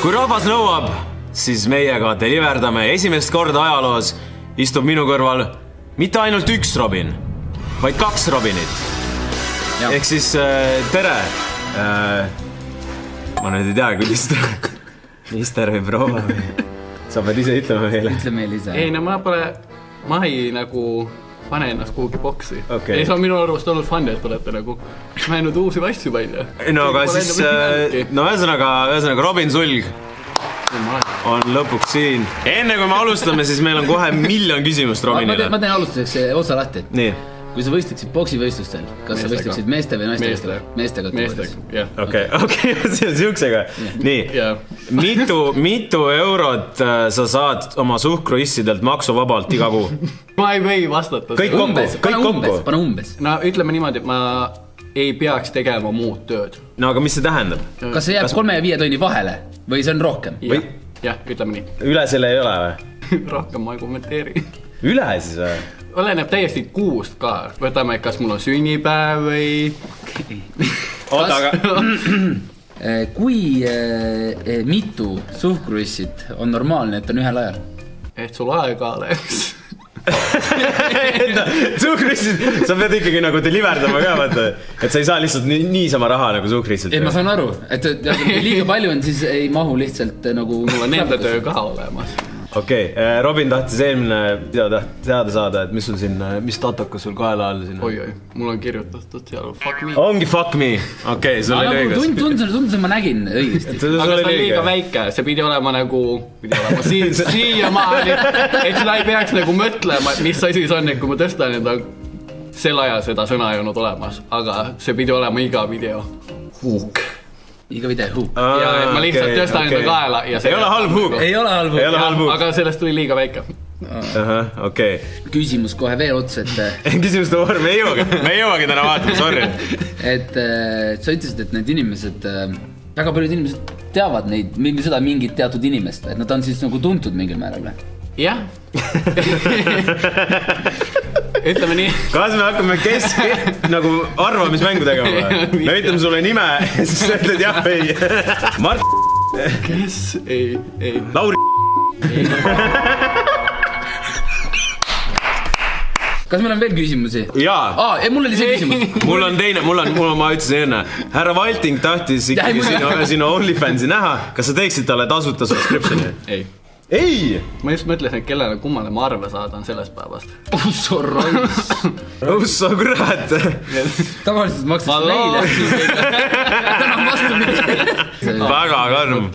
Kui rahvas nõuab, siis meiega deliverdame esimest korda ajaloos istub minu kõrval mitte ainult üks Robin, vaid 2 Robinit. Ehk siis tere. Ma nüüd ei tea, kuidas mister või proua või... Sa pead ise ütlema meile. Ütle meile ise. Ei, no ma ei nagu pane ennast kuhugi boksi. Okay. Ei, see on minu arvust olnud fun, et olete nagu näinud uusi asju välja. No aga siis, no ühesõnaga Robin Sulg on lõpuks siin. Enne kui me alustame, siis meil on kohe 1 miljon küsimust Robinile. Ma teen alustuseks otsa lahti. Nii. Kui sa võistleksid boksivõistlustel, kas sa võistleksid meeste või naiste? Meeste kategoorias. Okei, siuksega. Nii, mitu eurot sa saad oma suhkruissidelt maksuvabalt iga kuu? Ma ei või vastata. Kõik kokku. Pane umbes. No ütleme niimoodi, et ma ei peaks tegema muud tööd. No aga mis see tähendab? Kas see jääb 3 ja 5 tonni vahele või see on rohkem? Jah, ütleme nii. Üle selle ei ole või? Rohkem ma ei kommenteeri. Üle siis või? Oleneb täiesti kuust ka. Võtame, kas mul on sünnipäev või... Oota, aga... Kui mitu suhkruissid on normaalne, et on ühel ajal? Et sul aega oleks. Suhkruissid, sa pead ikkagi nagu deliverdama ka, vaata. Et sa ei saa lihtsalt niisama raha nagu suhkruissid. Ei, ma saan aru, et liiga palju on, siis ei mahu lihtsalt nagu... Mul on enda töö ka olemas. Okei, Robin tahtis eelmine teada saada, et mis sul siin, mis tatokas sul kaela all siin? Oi, mul on kirjutatud seal fuck me. Ongi fuck me, okei, sul oli õigus. Tundus, et ma nägin õigesti. Aga see on liiga väike, see pidi olema nagu, siia maali, et seda ei peaks nagu mõtlema, et mis asi see on, et kui ma tõstan enda sel ajal seda sõna ei olnud olemas, aga see pidi olema iga video. Huuk. Iga video huuk. Ja ma lihtsalt tõstan enda kaela ja ei ole halb huuk. Ei ole halb huuk. Aga sellest tuli liiga väike. Okei. Küsimus kohe veel ots, et... Küsimus toor, me ei jõuagi täna vaatama, sorry. Et sa ütlesid, et need inimesed, väga paljud inimesed teavad neid, seda mingit teatud inimest, et nad on siis nagu tuntud mingil määral või? Jah. Ütleme nii. Kas me hakkame nagu arvamismängu tegema? Me ütleme sulle nime, siis sa ütled jah või ei. Mart. Kes? Ei. Lauri. Kas meil on veel küsimusi? Jaa. Mul oli see küsimus. Mul on teine, ma ütlesin enne. Härra Valting tahtis ikkagi sinu OnlyFansi näha. Kas sa teeksid talle tasuta subscriptioni? Ei! Ma just mõtlesin, et kellele kummale ma arve saadan sellest päevast. Usso raiss. Usso kurat. Tavaliselt maksad neile. Täna vastu midagi. Väga karm.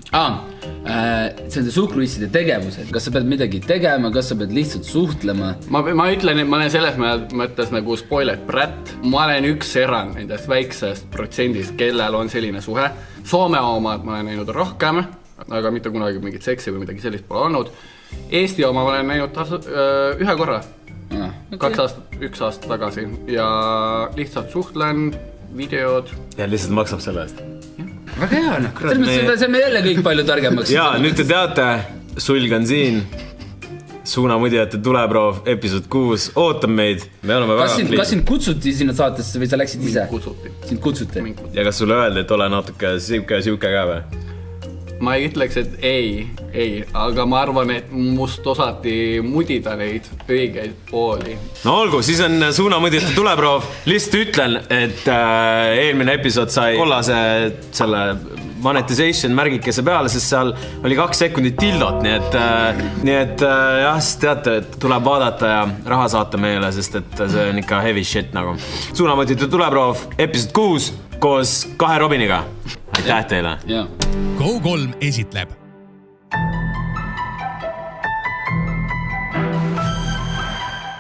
See on see suhkruisside tegevused. Kas sa pead midagi tegema, kas sa pead lihtsalt suhtlema? Ma ütlen, et ma olen selles mõttes nagu spoilet brat. Ma olen üks erand nendest väiksest protsendist, kellel on selline suhe. Soome omad ma olen näinud rohkem, aga mitte kunagi mingit seksi või midagi sellist pole olnud. Eesti oma ma olen näinud ühe korra. 1 aasta tagasi. Ja lihtsalt suhtlen, videod. Ja lihtsalt maksab selle eest. Väga hea, noh. See on me jälle kõik palju targemaks. Jaa, nüüd te teate, Sulg on siin. Suunamudijate tuleproov, episood 6. Ootab meid. Me oleme väga pliid. Kas sind kutsuti sinna saatesse või sa läksid ise? Sind kutsuti. Ja kas sulle öeldi, et ole natuke siuke ka või? Ma ei ütleks, et ei, aga ma arvan, et must osati mudida neid õigeid pooli. No olgu, siis on suunamudijate tuleproov. Lihtsalt ütlen, et eelmine episood sai kollase selle monetization märgikese peale, sest seal oli 2 sekundit tildot, nii et jah, teate, et tuleb vaadata ja raha saata meile, sest et see on ikka heavy shit nagu. Suunamudijate tuleproov, episood 6 koos 2 Robiniga. Aitäh teile! Go3 esitleb.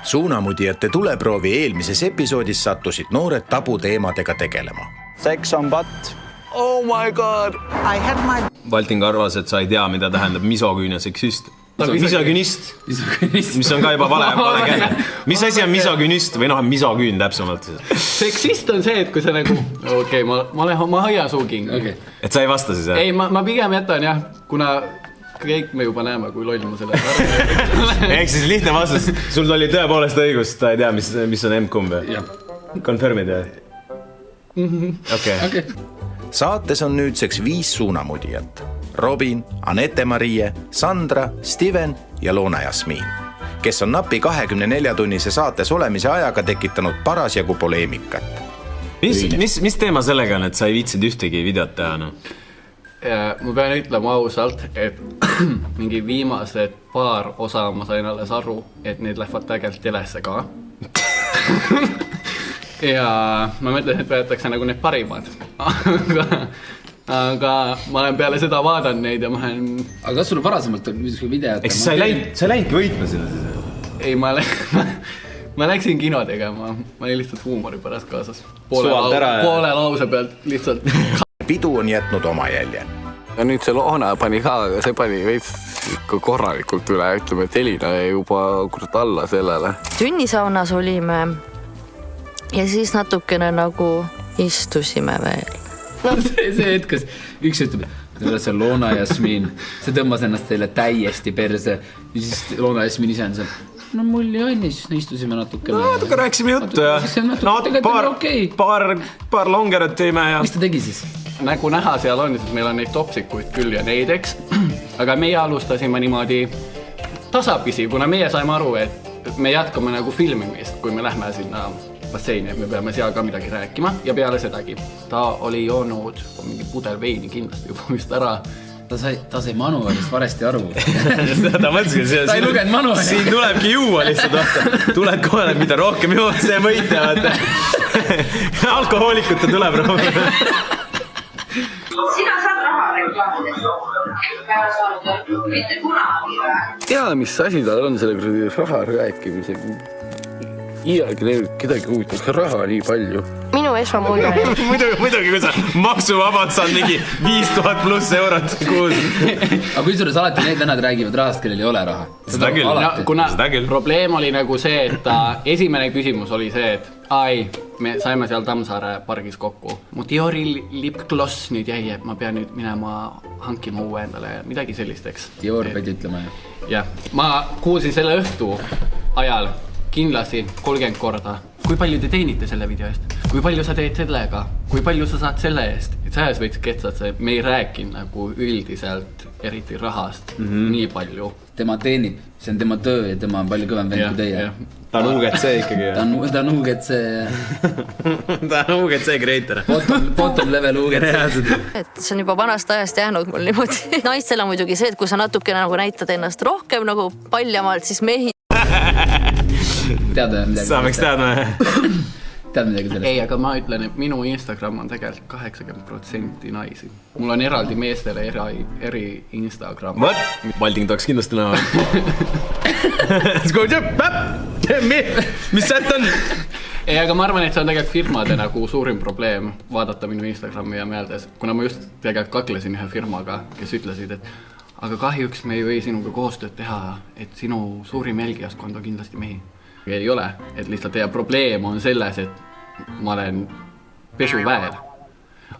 Suunamudijate tuleproovi eelmises episoodis sattusid noored tabuteemadega tegelema. Sex on butt. Oh my god! Valting arvas, et sa ei tea, mida tähendab misogüün ja seksist. Misogünist, mis on ka juba vale käine. Mis asi on misogünist või misogüün täpsemalt? Seksist on see, et kui sa nagu, ma hoian suuking. Et sa ei vasta siis, jah? Ei, ma pigem jätan, jah, kuna kõik me juba näeme, kui loll ma selle arvan. Ehk siis lihtne vastus, sul oli tõepoolest õigus, ta ei tea, mis on M-kumb. Confirmid, jah? Okei. Saates on nüüdseks 5 suunamudijat. Robin, Anette-Marie, Sandra, Steven ja Loona Jasmiin, kes on napi 24-tunnise saates olemise ajaga tekitanud parasjagu poleemikat. Mis teema sellega on, et sa ei viitsinud ühtegi videot teha? No? Ma pean ütlema ausalt, et mingi viimased paar osa ma sain alles aru, et need lähevad tegelikult telesse ka. Ja ma mõtlen, et võetakse nagu need parimad. Aga ma olen peale seda vaadanud neid ja ma olen... Aga kas sul varasemalt on mingisugune video? Eks sa ei läinudki võitma sinna siis? Ei, ma läksin kino tegema. Ma olin lihtsalt huumori pärast kaasas. Poole lause pealt lihtsalt... Pidu on jätnud oma jälje. Ja nüüd see Loona pani ka, aga see pani veits ikka korralikult üle. Ütleme, et Elina jäi juba kurt alla sellele. Tünnisaunas olime ja siis natukene nagu istusime veel. See hetk, kus üks ütleb, et see Loona Jasmiin, see tõmbas ennast teile täiesti perse ja siis Loona Jasmiin ise on see, no mul ei õnni, siis istusime natukene. Natuke rääkisime juttu ja paar longerot teeme ja... Mis ta tegi siis? Nagu näha seal on, meil on neid topsikuid küll ja neid, eks. Aga meie alustasime niimoodi tasapisi, kuna meie saime aru, et me jätkame nagu filmimist, kui me lähme sinna basseini, et me peame seal ka midagi rääkima ja peale sedagi. Ta oli joonud mingi pudel veini kindlasti juba vist ära. Ta sai manuaalist varesti aru. Ta mõtleski, ta ei lugenud manuaali. Siin tulebki juua lihtsalt. Tuled kohale, mida rohkem juud, see võitja. Alkohoolikute tuleb rohkem. Sina saad raha reklaamidest. Mitte kunagi. Tea, mis asi tal on selle raha rääkimisega. Iiagi kedagi huvitav raha nii palju. Minu esmamulje. Muidugi, kui sa maksuvabad saad mingi 5000 pluss eurot kuus. Aga kui suures alati need vennad räägivad rahast, kellel ei ole raha. Seda küll. No, kuna probleem oli nagu see, et esimene küsimus oli see, et me saime seal Tammsaare pargis kokku. Mu Diori lipgloss nüüd jäi, et ma pean nüüd minema hankima uue endale midagi sellisteks. Dior pidi ütlema. Jah, ma kuulsin selle õhtu ajal kindlasti 30 korda. Kui palju te teenite selle video eest? Kui palju sa teed sellega? Kui palju sa saad selle eest? Et selles võiks ketsad, me ei rääkinud nagu üldiselt eriti rahast nii palju. Tema teenib, see on tema töö ja tema on palju kõvem vend kui teie. Ta on UGC ikkagi. Ta on UGC. Ta on UGC creator. Bottom level UGC. Et see on juba vanast ajast jäänud mul niimoodi. Naistel on muidugi see, et kui sa natuke nagu näitad ennast rohkem nagu paljamalt, siis mehi teada midagi. Sa võiks teadma. Tead midagi sellest? Ei, aga ma ütlen, et minu Instagram on tegelikult 80% naisi. Mul on eraldi meestele eri Instagram. Valding tahaks kindlasti näha. Mis sätt on? Ei, aga ma arvan, et see on tegelikult firmade nagu suurim probleem vaadata minu Instagrami ja meeldes. Kuna ma just tegelikult kaklesin ühe firmaga, kes ütlesid, et aga kahjuks me ei või sinuga koostööd teha, et sinu suurim jälgijaskond on kindlasti mehi. Ei ole, et lihtsalt teie probleem on selles, et ma olen pesuväel.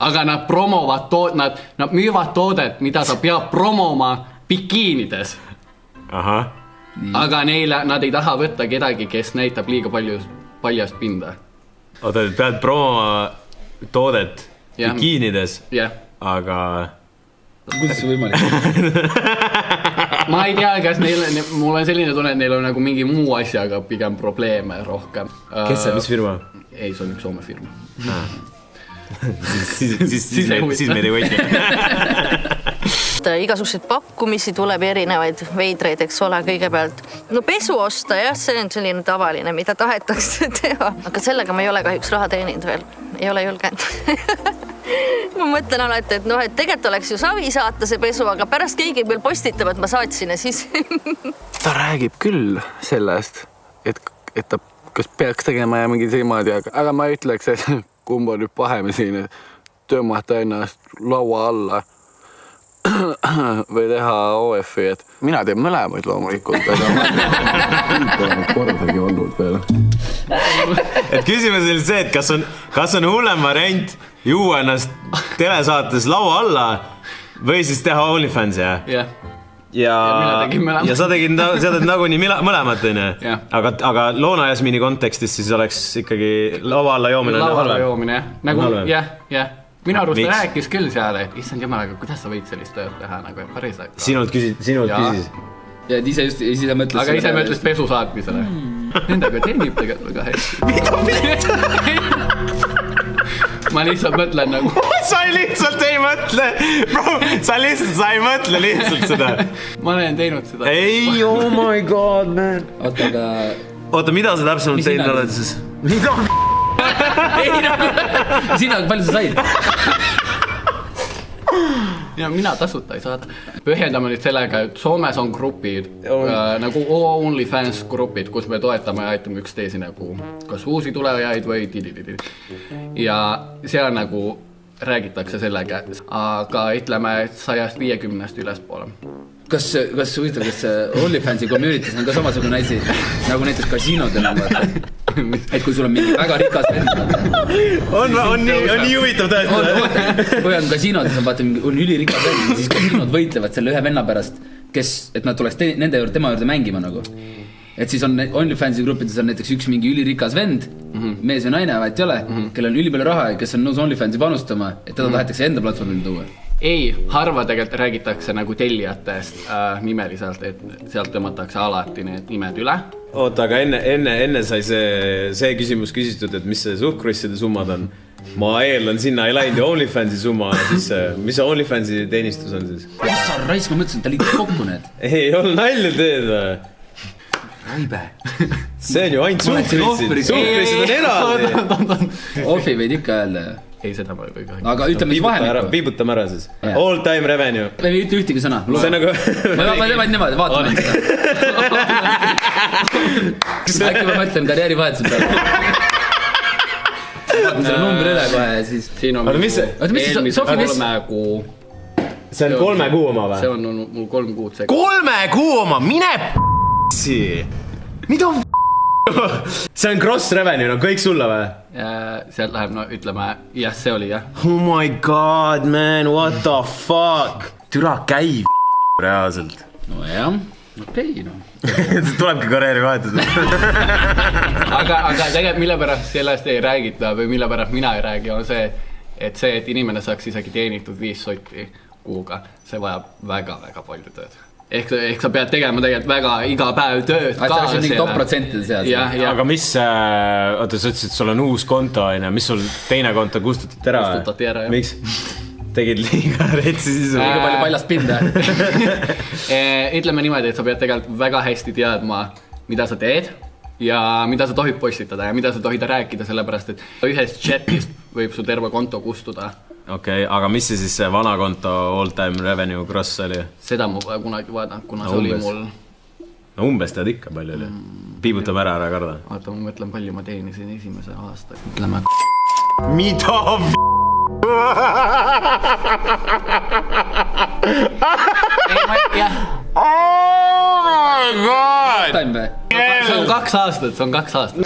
Aga nad promovad nad müüvad toodet, mida sa peab promoma bikiinides. Aha. Aga nad ei taha võtta kedagi, kes näitab liiga paljast pinda. Oota, pead promoma toodet bikiinides, aga... Kuidas see võimalik? Ma ei tea, kas mul on selline tunne, et neil on nagu mingi muu asjaga pigem probleeme rohkem. Kes see, mis firma? Ei, see on üks Soome firma. Siis meid ei võiti. Igasuguseid pakkumisi tuleb erinevaid veidreid, eks ole, kõigepealt. No pesu osta, jah, see on selline tavaline, mida tahetakse teha. Aga sellega ma ei ole kahjuks raha teeninud veel. Ei ole julgenud. Ma mõtlen alati, et et tegelikult oleks ju savi saata see pesu, aga pärast keegi veel postitab, et ma saatsin ja siis... Ta räägib küll sellest, et ta kas peaks tegema ja mingi teemad, aga ma ütleks, et kumb on nüüd pahemi siin, et tõmmata ennast laua alla või teha OF-i, et mina teen mõlemaid loomulikult, aga ma olen kordagi olnud veel. Et küsimus oli see, et kas on hullem variant juua ennast telesaates laua alla või siis teha OnlyFans, jah? Ja sa tegid nagunii mõlemat, aga Loona Jasmiini kontekstis siis oleks ikkagi laua alla joomine. Laua alla joomine, jah. minu arust rääkis küll seal, et issand jumalaga, kuidas sa võid sellist tööd teha nagu päriselt. Sinult küsis. ja ise mõtles. aga ise mõtles pesu saatmisele. Nendega teenib tegelikult väga hästi. ma lihtsalt mõtlen nagu. sa lihtsalt ei mõtle. Bro, sa ei mõtle lihtsalt seda. ma olen teinud seda. Ei, oh my god, man. Oota, mida sa täpsemalt teinud oled siis? Mida? Sina, palju sa said? Ja mina tasuta ei saada. Põhjendame nüüd sellega, et Soomes on grupid, nagu OnlyFans grupid, kus me toetame ja aitame üksteisi nagu kas uusi tulejaid või ja seal nagu räägitakse sellega, aga ütleme 150 ülespoole. Kas huvitav, kas OnlyFansi community's on ka samasugune asi nagu näiteks kasiinodel on vaata? Et kui sul on mingi väga rikas vend on nii huvitav tõesti. Kui on kasiinodes on vaata, on ülirikas vend, siis kasiinod võitlevad selle ühe venna pärast, et nad tuleks tema juurde mängima nagu. Et siis on OnlyFansi gruppides on näiteks üks mingi ülirikas vend, mees või naine, vaat ei ole, kellel on ülipalju raha ja kes on nõus OnlyFansi panustama, et teda tahetakse enda platvormil tuua. Ei, harva tegelikult räägitakse nagu tellijatest nimeliselt, et sealt tõmmatakse alati need nimed üle. Oota, aga enne sai see küsimus küsitud, et mis see suhkrusside summad on. Ma eeldan sinna ei läinud ja OnlyFansi summa, siis mis see OnlyFansi teenistus on siis? Mis sa raisk, ma mõtlesin, et ta liitus kokku need. Ei ole nalja teed või? Raibe. See on ju ainult suhkrissid. Suhkrissid on eraldi. Ohvi võid ikka öelda. Ei, seda ma ei või kahjuks. Aga ütleme siis vahemikku. Piibutame ära siis. All time revenue. Ei ütle ühtegi sõna. See nagu... Ma teevad niimoodi, vaatame seda. Äkki ma mõtlen karjäärivahetuse peale. Vaatame selle numbri üle kohe ja siis... Siin on eelmise 3 kuu. See on 3 kuu oma või? See on mul 3 kuud see. 3 kuu oma? Mine p***si! Mida on see on cross revenue, no kõik sulle või? Sealt läheb, no ütleme, jah, see oli jah. Oh my god, man, what the fuck? Türa käib reaalselt. No jah, okei, no. Tulebki karjääri vahetada. aga tegelikult mille pärast sellest ei räägita või mille pärast mina ei räägi, on see, et inimene saaks isegi teenitud 5 sotti kuuga, see vajab väga-väga palju tööd. Ehk sa pead tegema tegelikult väga iga päev tööd ka. See on mingi top protsentide seas. Aga mis, oota, sa ütlesid, sul on uus konto, mis sul teine konto kustutati ära? Kustutati ära, jah. Miks? Tegid liiga retsi sisu. Liiga palju paljast pinda. Ütleme niimoodi, et sa pead tegelikult väga hästi teadma, mida sa teed ja mida sa tohid postitada ja mida sa tohid rääkida, sellepärast, et ühest chatist võib su terve konto kustuda. Okei, aga mis see siis see vana konto all time revenue cross oli? Seda ma pole kunagi vaadanud, kuna see oli mul... No umbes tead ikka palju oli. Piibutame ära karda. Oota, ma mõtlen, palju ma teenisin esimese aasta. Ütleme... Mida Oh my god! See on 2 aastat.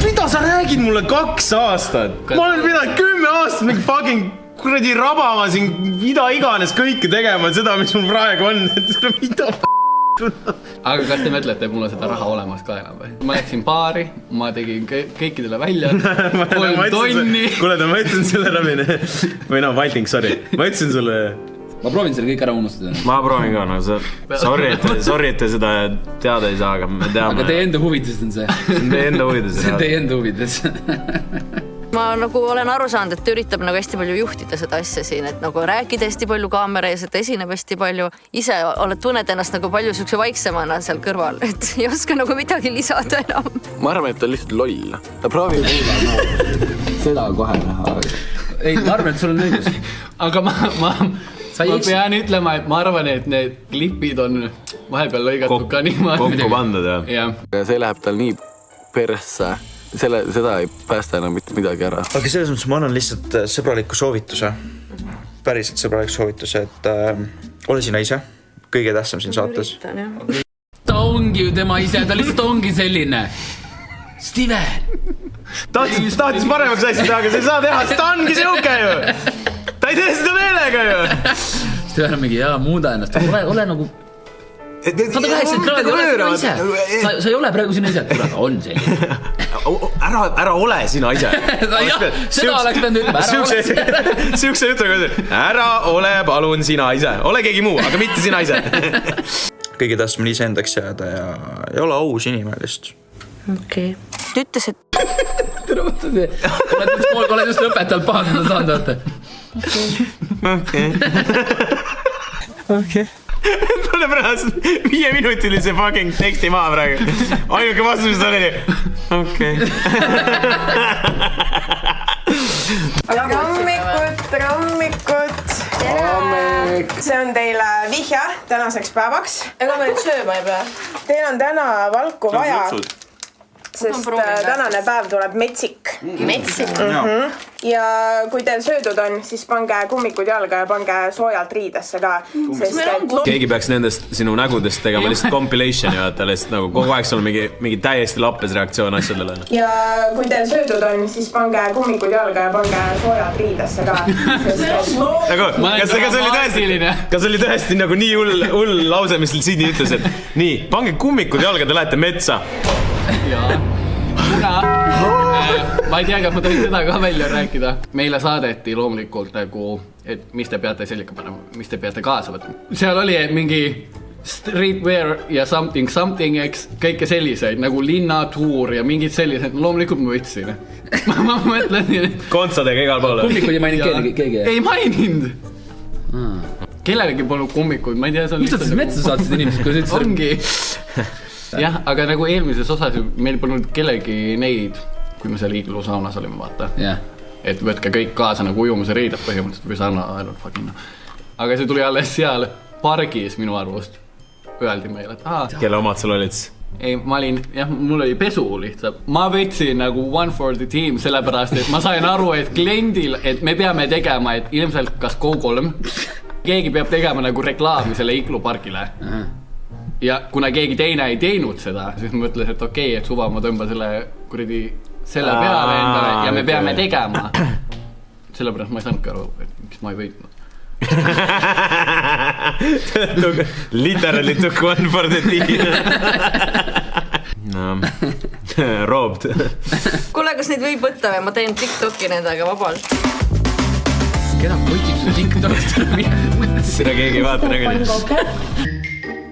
Mida sa räägid mulle 2 aastat? Ma olen pidanud 10 aastat mingi fucking kuradi rabama siin mida iganes kõike tegema, seda, mis mul praegu on. Mida Aga kas te mõtlete, et mul on seda raha olemas ka enam või? Ma läksin baari, ma tegin kõikidele välja 3 tonni. Kuule, ma ütlesin sulle, Rabin. Või no, Valting, sorry. Ma ütlesin sulle... Ma proovin selle kõik ära unustada. Ma proovin ka, no sorry, et te seda teada ei saa, aga me teame. Aga teie enda huvides on see. See on teie enda huvides. See on teie enda huvides. Ma nagu olen aru saanud, et üritab nagu hästi palju juhtida seda asja siin, et nagu rääkida hästi palju kaamera ees, et esineb hästi palju. Ise tunned ennast nagu palju sükse vaiksemana seal kõrval, et ei oska nagu midagi lisada enam. Ma arvan, et ta on lihtsalt loll. Ta proovib seda kohe näha. Ei, ma arvan, et sul on õigus. Aga ma pean ütlema, et ma arvan, et need klipid on vahepeal lõigatud ka niimoodi. Kokku pandud, jah. Ja see läheb tal nii persse. Seda ei päästa enam mitte midagi ära. Aga selles mõttes ma annan lihtsalt sõbraliku soovituse. Päriselt sõbraliku soovituse, et ole sina ise. Kõige tähtsam siin saates. Ta ongi ju tema ise, ta lihtsalt ongi selline. Steven! Tahtis paremaks asjad, aga sa ei saa teha, ta ongi siuke ju! Ta ei tee seda meelega ju! Steven on mingi, muuda ennast, ole nagu 180 kraadi, ole sina ise. Sa ei ole praegu sina ise, kurat, on selline. Ära ole sina ise. Seda oleks pidanud ütlema, ära ole. Siukse jutuga, ära ole palun sina ise. Ole keegi muu, aga mitte sina ise. Kõige tahtsime iseendaks jääda ja ei ole aus inimene lihtsalt. Okei. Ta ütles, et... Tere mõtta see. Oled just lõpetanud pahandada saanud, vaata. Okei. Tule pärast 5-minutilise fucking teksti maha praegu. Ainuke vastus, mis oli. Okei. Rammikut. See on teile vihja tänaseks päevaks. Ega me nüüd sööma ei pea. Teil on täna valku vaja, sest tänane päev tuleb metsik. Metsik? Ja kui teil söödud on, siis pange kummikud jalga ja pange soojalt riidesse ka. Keegi peaks nendest sinu nägudest tegema lihtsalt compilationi, vaata lihtsalt nagu kogu aeg sul mingi täiesti lappes reaktsioon asjadele. Ja kui teil söödud on, siis pange kummikud jalga ja pange soojalt riidesse ka. Kas oli tõesti nagu nii hull lause, mis Sidney ütles, et nii, pange kummikud jalga, te lähete metsa. Jaa. Ma ei tea, kas ma tohin seda ka välja rääkida. Meile saadeti loomulikult nagu, et mis te peate sellega panema, mis te peate kaasa võtma. Seal oli mingi streetwear ja something, eks, kõike selliseid, nagu linnatuur ja mingid sellised, loomulikult ma võtsin. Ma mõtlen... Kontsadega igal poole. Kummikud ei maininud keegi? Ei maininud. Kellelegi polnud kummikud, ma ei tea, see on... Mis ta siis metsa saatsid inimesed, kui sa ütlesid? Ongi. Jah, aga nagu eelmises osas meil polnud kellegi neid, kui me seal Iglu saunas olime, vaata. Et võtke kõik kaasa nagu ujumise riidab põhimõtteliselt või sauna ainult fucking. Aga see tuli alles seal pargis minu arvust. Öeldi meile, et kelle omad sul olid? Ei, ma olin, mul oli pesu lihtsalt. Ma võtsin nagu one for the team, sellepärast, et ma sain aru, et kliendil, et me peame tegema, et ilmselt kas Go3, keegi peab tegema nagu reklaami selle Iglu pargile. Ja kuna keegi teine ei teinud seda, siis ma mõtlesin, et okei, et suva ma tõmba selle kuradi selle peale endale ja me peame tegema. Sellepärast ma ei saanudki aru, et miks ma ei võitnud. Literally took one for the team. Robbed. Kuule, kas neid võib võtta või? Ma teen TikToki nendega vabalt. Keda võtib su TikTokist? Seda keegi ei vaata nägeli.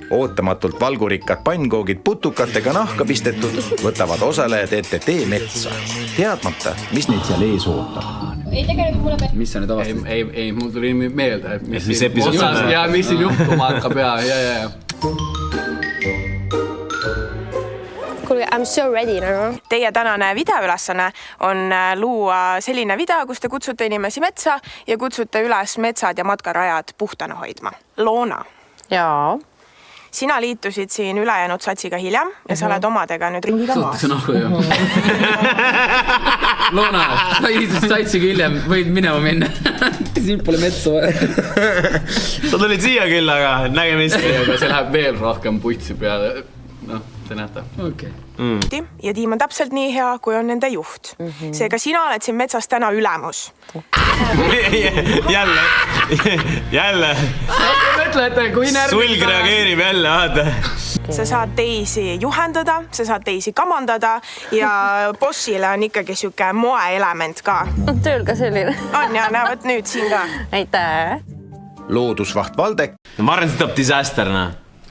Ootamatult valgurikkad pannkoogid putukatega nahka pistetud võtavad osalejad ette tee metsa, teadmata, mis neid seal ees ootab. Mis sa nüüd avastad? Ei, mul tuli meelde, et mis episood on. Ja mis siin juhtuma hakkab ja. Kuulge, I'm so ready. Teie tänane videoülesanne on luua selline video, kus te kutsute inimesi metsa ja kutsute üles metsad ja matkarajad puhtana hoidma. Loona. Jaa. Sina liitusid siin ülejäänud satsiga hiljem ja sa oled omadega nüüd ringiga maas. Suhtes on ahku ju. Loona, sa liitusid satsiga hiljem, võid minema minna. Siin pole metsa vaja. Sa tulid siia küll, aga nägemist. See läheb veel rohkem putsi peale. Noh, te näete. Okay. Ja tiim on täpselt nii hea, kui on nende juht. Seega sina oled siin metsas täna ülemus. Jälle. Sulg reageerib jälle, vaata. Sa saad teisi juhendada, sa saad teisi kamandada ja bossile on ikkagi siuke moeelement ka. On tööl ka selline. On ja näevad nüüd siin ka. Aitäh. Loodusvaht Valdek. Ma arvan, see tuleb disasterna.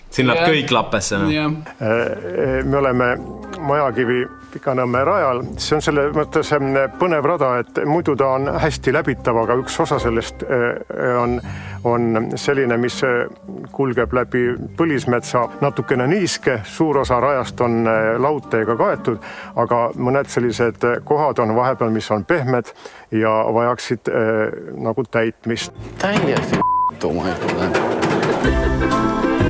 Siin läheb kõik lappesse. Me oleme Majakivi Pikanõmme rajal. See on selle mõttes põnev rada, et muidu ta on hästi läbitav, aga üks osa sellest on selline, mis kulgeb läbi põlismetsa natukene niiske. Suur osa rajast on laudteega kaetud, aga mõned sellised kohad on vahepeal, mis on pehmed ja vajaksid nagu täitmist. Täiesti ma ei tule.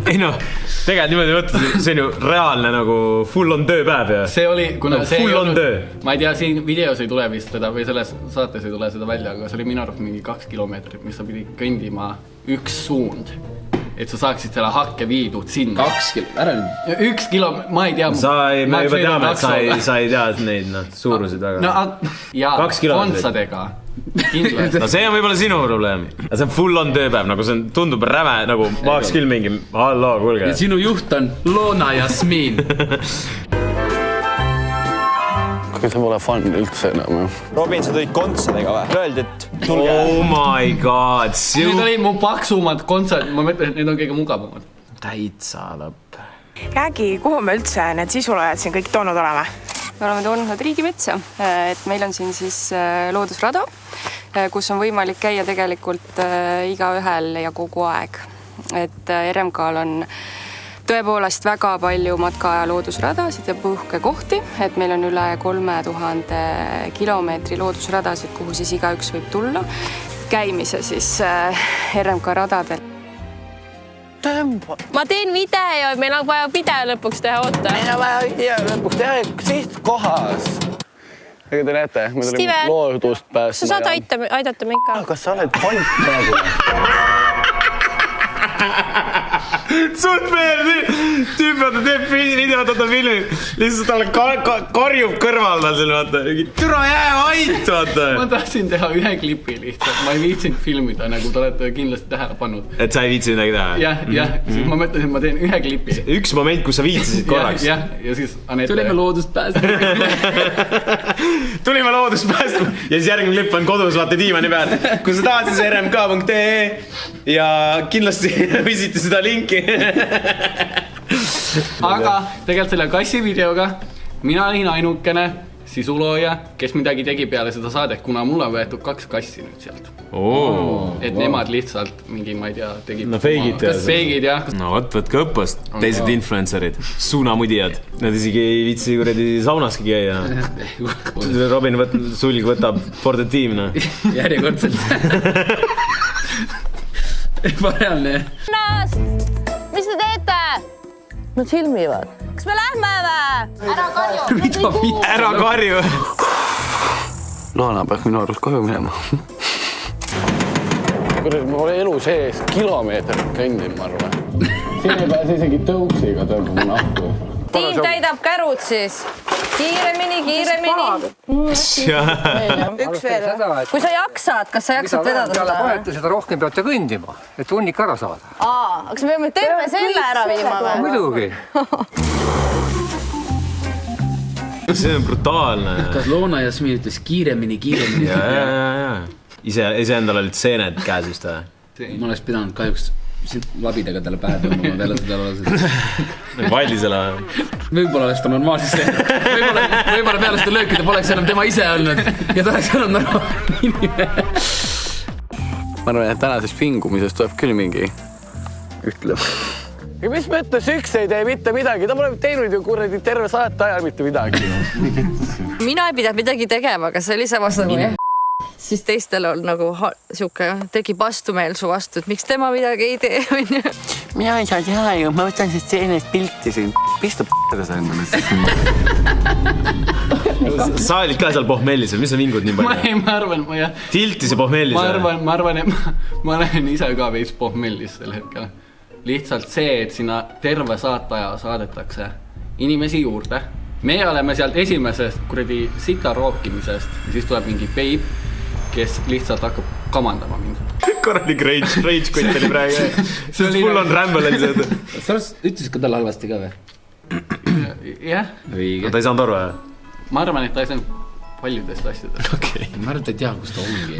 Ei noh, tegelikult niimoodi võtta, see on ju reaalne nagu full on tööpäev ja see oli, kuna no, see full ei on olnud, töö. Ma ei tea, siin videos ei tule vist seda või selles saates ei tule seda välja, aga see oli minu arust mingi 2 kilomeetrit, mis sa pidi kõndima üks suund, et sa saaksid selle hakke viidud sinna. 2 kilomeetrit, ära nüüd. 1 kilomeetrit, ma ei tea. Me juba teame, et sa ei tea neid suurusid väga. Ja kontsadega kindlasti . no see on võib-olla sinu probleem . see on full on tööpäev , nagu see on, tundub räme , nagu vaaks küll mingi , halloo , kuulge . sinu juht on Loona Jasmin . Kuid see pole fun üldse enam . Robin , sa tulid kontsadega või ? Öeldi , et tulge . Oh my god , Need olid mu paksumad kontsert , ma mõtlen , et need on kõige mugavamad . täitsa lõpp . räägi , kuhu me üldse need sisulojad siin kõik toonud oleme ? Me oleme toonud riigimetsa, et meil on siin siis loodusrada, kus on võimalik käia tegelikult igaühel ja kogu aeg. Et RMK-l on tõepoolest väga palju matka- ja loodusradasid ja puhkekohti, et meil on üle 3000 kilomeetri loodusradasid, kuhu siis igaüks võib tulla käimise siis RMK radadel. Ma teen video, meil on vaja video lõpuks teha, oota. Meil on vaja video lõpuks teha sihtkohas. Ega te näete, me tulime loodust päästma. Sa saad aidata meid ka. Kas sa oled point praegu? Suht meeldi , tüüp vaata teeb videot , ta filmib , lihtsalt talle karjub kõrval tal siin vaata , türa jää ait vaata . ma tahtsin teha ühe klipi lihtsalt , ma ei viitsinud filmida , nagu te olete kindlasti tähele pannud . et sa ei viitsi midagi teha ? jah , siis ma mõtlesin , et ma teen ühe klipi . üks moment , kus sa viitsisid korraks . ja siis Anette . tulime loodust päästma . tulime loodust päästma ja siis järgmine klipp on kodus vaata diivani peal . kui sa tahad , siis rmk.ee ja kindlasti visiti seda linki . aga tegelikult selle kassi videoga mina olin ainukene sisulooja, kes midagi tegi peale seda saadet, kuna mul on võetud 2 kassi nüüd sealt. Et nemad lihtsalt mingi, ma ei tea, tegid... No feigid ja... Feigid, jah. No võtke õppust, teised influencerid, suunamudijad. Nad isegi ei viitsi kuradi saunaski käia. Robin sulg võtab for the team, no. Järjekordselt. Ebareaalne. Mis te teete? Nad filmivad. Kas me lähme või? Ära karju. Ära karju. Loona peaks minu arust koju minema. Ma olen elu sees kilomeetrit kõndin, ma arvan. Siin ei pääse isegi tõuksiga tõmbama nahku. Tiim täidab kärud siis. Kiiremini. Üks veel. Kui sa jaksad, kas sa jaksad vedada seda? Panete seda rohkem peate kõndima, et hunnik ära saada. Kas me peame terve selle ära viima või? Muidugi. See on brutaalne. Kas Loona Jasmin ütles kiiremini? Ja. Ise endal olid seened käes vist või? Ma oleks pidanud kahjuks labidega talle pähe tõmbama peale seda Vallisele. Võib-olla oleks ta normaalsesse. Võib-olla peale seda löökida poleks enam tema ise olnud ja ta oleks enam normaalne inimene. Ma arvan, et tänasest pingumisest tuleb küll mingi ütleb. Ja mis mõttes üks ei tee mitte midagi? Ta pole teinud ju kuradi terve saate ajal mitte midagi. Mina ei pidanud midagi tegema, aga see oli samas nagu siis teistel on nagu siuke tegi vastumeelsu vastu, et miks tema midagi ei tee. Mina ei saa teha ju, ma võtan siis seenest pilti siin. Pista p***da sa endale. Sa olid ka seal pohmellis või mis sa vingud nii palju? Ma arvan, Tilti see pohmellis. Ma arvan, et ma olen ise ka veits pohmellis sel hetkel. Lihtsalt see, et sinna terve saataja saadetakse inimesi juurde. Me oleme sealt esimesest kuradi sita rookimisest ja siis tuleb mingi peib, kes lihtsalt hakkab kamandama mind. Korralik rage quit oli praegu. Full on Ramble oli see. Sa ütlesid ka talle halvasti ka või? Jah. Ta ei saanud aru või? Ma arvan, et ta ei saanud paljudest asjadest. Okay. Ma arvan, et ta ei tea, kus ta ongi.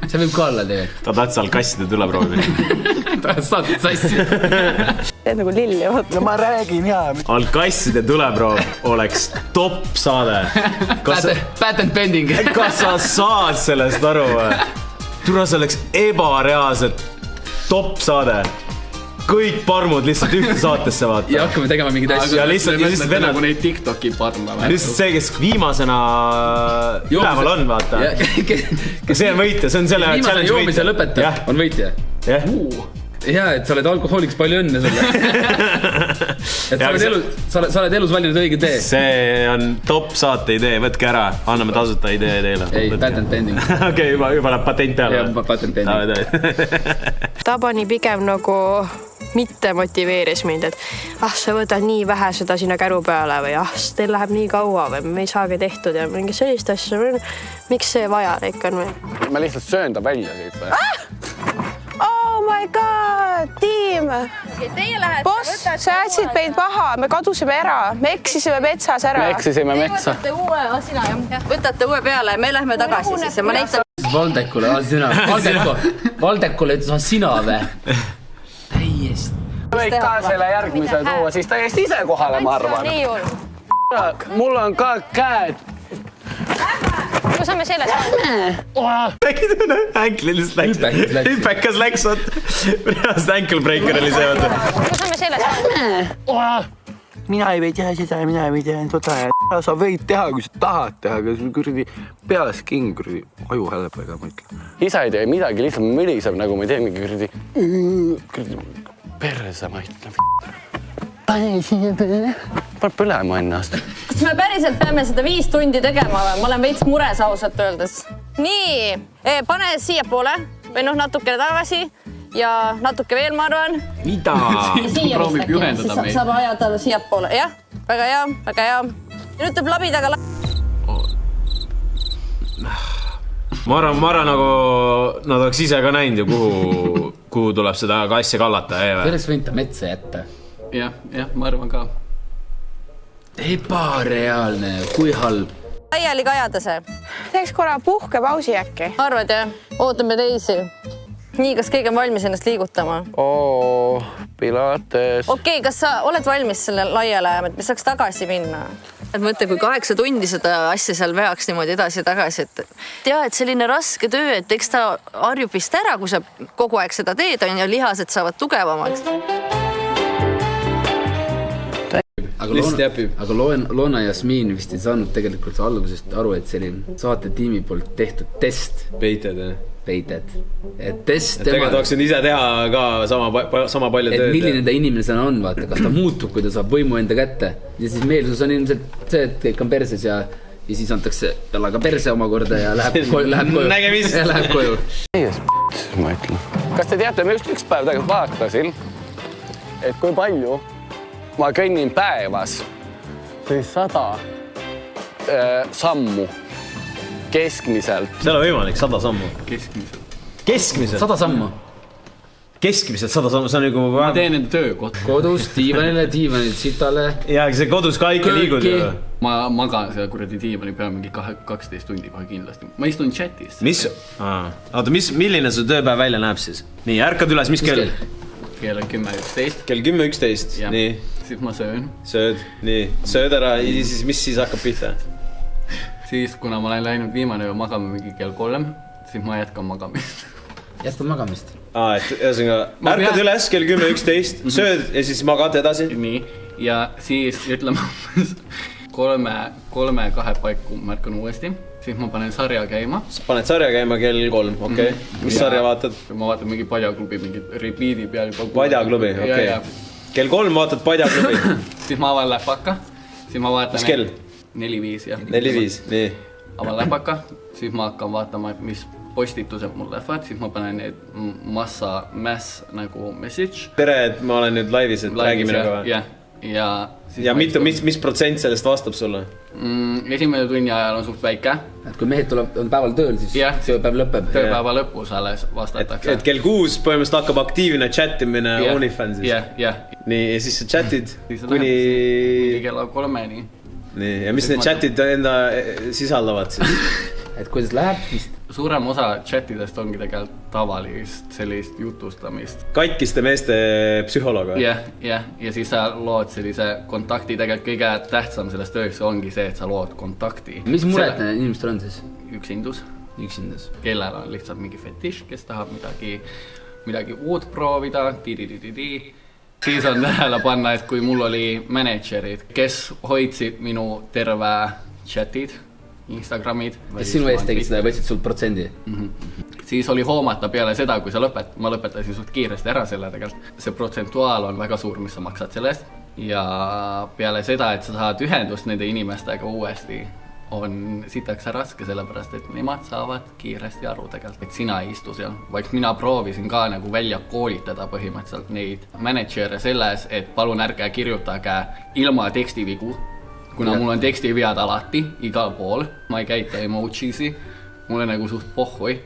See võib ka olla tegelikult. Ta tahtis seal kasside tuleproovi. Ta saad sassi. Teed nagu lilli, vaata. No ma räägin jaa. All kasside tuleproov oleks top saade. Patent pending. Kas sa saad sellest aru või? Tule see oleks ebareaalselt top saade. Kõik parmud lihtsalt ühte saatesse vaata. Ja hakkame tegema mingid asju. Ja lihtsalt vennad. Nagu neid TikToki parma. Lihtsalt see, kes viimasena üleval on, vaata. See on võitja, see on selle viimase joomise lõpetab, on võitja. Jaa, et sa oled alkohooliks, palju õnne sulle. Et sa oled elus valinud õige tee. See on top saate idee, võtke ära. Anname tasuta idee teile. Ei, patent pending. Okei, juba läheb patent peale. Jah, patent pending. Ta pani pigem nagu mitte motiveeris mind, et sa võtad nii vähe seda sinna käru peale või teil läheb nii kaua või me ei saagi tehtud ja mingi sellist asja. Miks see vajalik on või? Ma lihtsalt söön ta välja siit või? Oh my god, tiim! Boss, sa jätsid meid maha, me kadusime ära, me eksisime metsas ära. Me eksisime metsa. Võtate uue peale, me lähme tagasi siis ja ma näitan. Valdekule, sina. Valdekule ütles, sina või? Täiesti. Võid ka selle järgmise tuua, siis täiesti ise kohale, ma arvan. Mul on ka käed. Kus on me selles? Äkki tunne, Hänkli lihtsalt läks. Hüpekas läks, reaalselt ankle breaker oli see. Kus on me selles? Mina ei või teha seda ja mina ei või teha seda. Sa võid teha, kui sa tahad teha, aga sul kuradi peas king kuradi aju hällepega, ma ütlen. Isa ei tee midagi, lihtsalt mõliseb, nagu ma ei tee mingi kuradi perse, ma ütlen. Pane põlema ennast. Kas me päriselt peame seda 5 tundi tegema või? Ma olen veits mures ausalt öeldes. Nii, pane siia poole või natukene tagasi ja natuke veel, ma arvan. Mida? Proovib juhendada meid. Saab ajada siia poole, jah? Väga hea, väga hea. Ja nüüd tõeb labidaga Ma arvan, nagu nad oleks ise ka näinud ju, kuhu tuleb seda asja kallata. Oleks võinud ta metsa jätta. Jah, ma arvan ka. Ebareaalne, kui halb. Laiali kajada see. Teeks korra puhkepausi äkki. Arvad, jah? Ootame teisi. Nii, kas keegi on valmis ennast liigutama? Pilates. Okei, kas sa oled valmis selle laiale ajama, et me saaks tagasi minna? Et mõtle, kui 8 tundi seda asja seal veaks niimoodi edasi ja tagasi, et selline raske töö, et eks ta harjub vist ära, kui sa kogu aeg seda teed ja lihased saavad tugevamaks. Aga Loona ja Jasmiin vist ei saanud tegelikult algusest aru, et selline saate tiimi poolt tehtud test. Peited. Et test tegelikult oleks ise teha ka sama palju tööd. Et milline ta inimesena on, vaata, kas ta muutub, kui ta saab võimu enda kätte. Ja siis meelsus on ilmselt see, et kõik on perses ja siis antakse talle ka perse omakorda ja läheb koju. Nägemist! Ja läheb koju. Ma ütlen. Kas te teate, ma just üks päev tegelikult vaatasin, et kui palju ma kõnnin päevas, siis 100 sammu keskmiselt. Seal on võimalik 100 sammu. Keskmiselt? 100 sammu. Keskmiselt 100 sammu, see on nagu... Ma teen enda töökoht. Kodus, diivanilt, sitale. Ja see kodus ka ikka liigud ju. Ma magan selle kuradi diivani peal mingi 12 tundi kohe kindlasti. Ma istun chatis. Milline su tööpäev välja näeb siis? Nii, ärkad üles, mis kell? Kell on 10:11. Kell 10:11, nii. Siis ma söön. Sööd, nii. Sööd ära, mis siis hakkab pihta? Siis, kuna ma olen läinud viimane öö magama mingi kell 3, siis ma jätkan magamist. Jätkan magamist? Ärkad üles kell 10:11, sööd ja siis magad edasi? Nii, ja siis ütleme 3-2 paiku märkan uuesti. Siis ma panen sarja käima. Paned sarja käima kell 3, okei. Mis sarja vaatad? Ma vaatan mingi Padjaklubi, mingi repeat'i peal. Padjaklubi, okei. Kell 3 vaatad Padjaklubi. Siis ma avan läpaka. Mis kell? 4-5, jah. 4-5, nii. Avan läpaka, siis ma hakkan vaatama, mis postitused mul lähevad, siis ma panen need mass nagu message. Tere, et ma olen nüüd laivis, et räägi minuga või? Ja mis protsent sellest vastab sulle? Esimene tunni ajal on suht väike. Et kui mehed on päeval tööl, siis tööpäev lõpeb. Tööpäeva lõpus alles vastatakse. Et kell 6 põhimõtteliselt hakkab aktiivne chatimine OnlyFansis. Jah. Nii, ja siis sa chatid kuni... kella 3-ni. Nii, ja mis need chatid enda sisaldavad siis? Et kuidas läheb? Suurem osa chatidest ongi tegelikult tavalist sellist jutustamist. Katkiste meeste psühholoog või? Jah, ja siis sa lood sellise kontakti. Tegelikult kõige tähtsam sellest tööks ongi see, et sa lood kontakti. Mis mured inimestel on siis? Üksindus. Üksindus. Kellel on lihtsalt mingi fetiš, kes tahab midagi uut proovida. Siis on tähele panna, et kui mul oli managerid, kes hoidsid minu terve chatid, Instagramid. Kes sinu eest tegid seda ja võtsid sult protsendi? Siis oli hoomata peale seda, kui ma lõpetasin suht kiiresti ära selle tegelikult. See protsentuaal on väga suur, mis sa maksad sellest. Ja peale seda, et sa saad ühendust nende inimestega uuesti, on sitakse raske sellepärast, et nemad saavad kiiresti aru tegelikult, et sina ei istu seal. Vaiks mina proovisin ka nagu välja koolitada põhimõtteliselt neid manager'e selles, et palun ärge kirjutage ilma tekstivigu, kuna mul on tekstivead alati, igal pool, ma ei käita emojisi, mul on nagu suht pohhui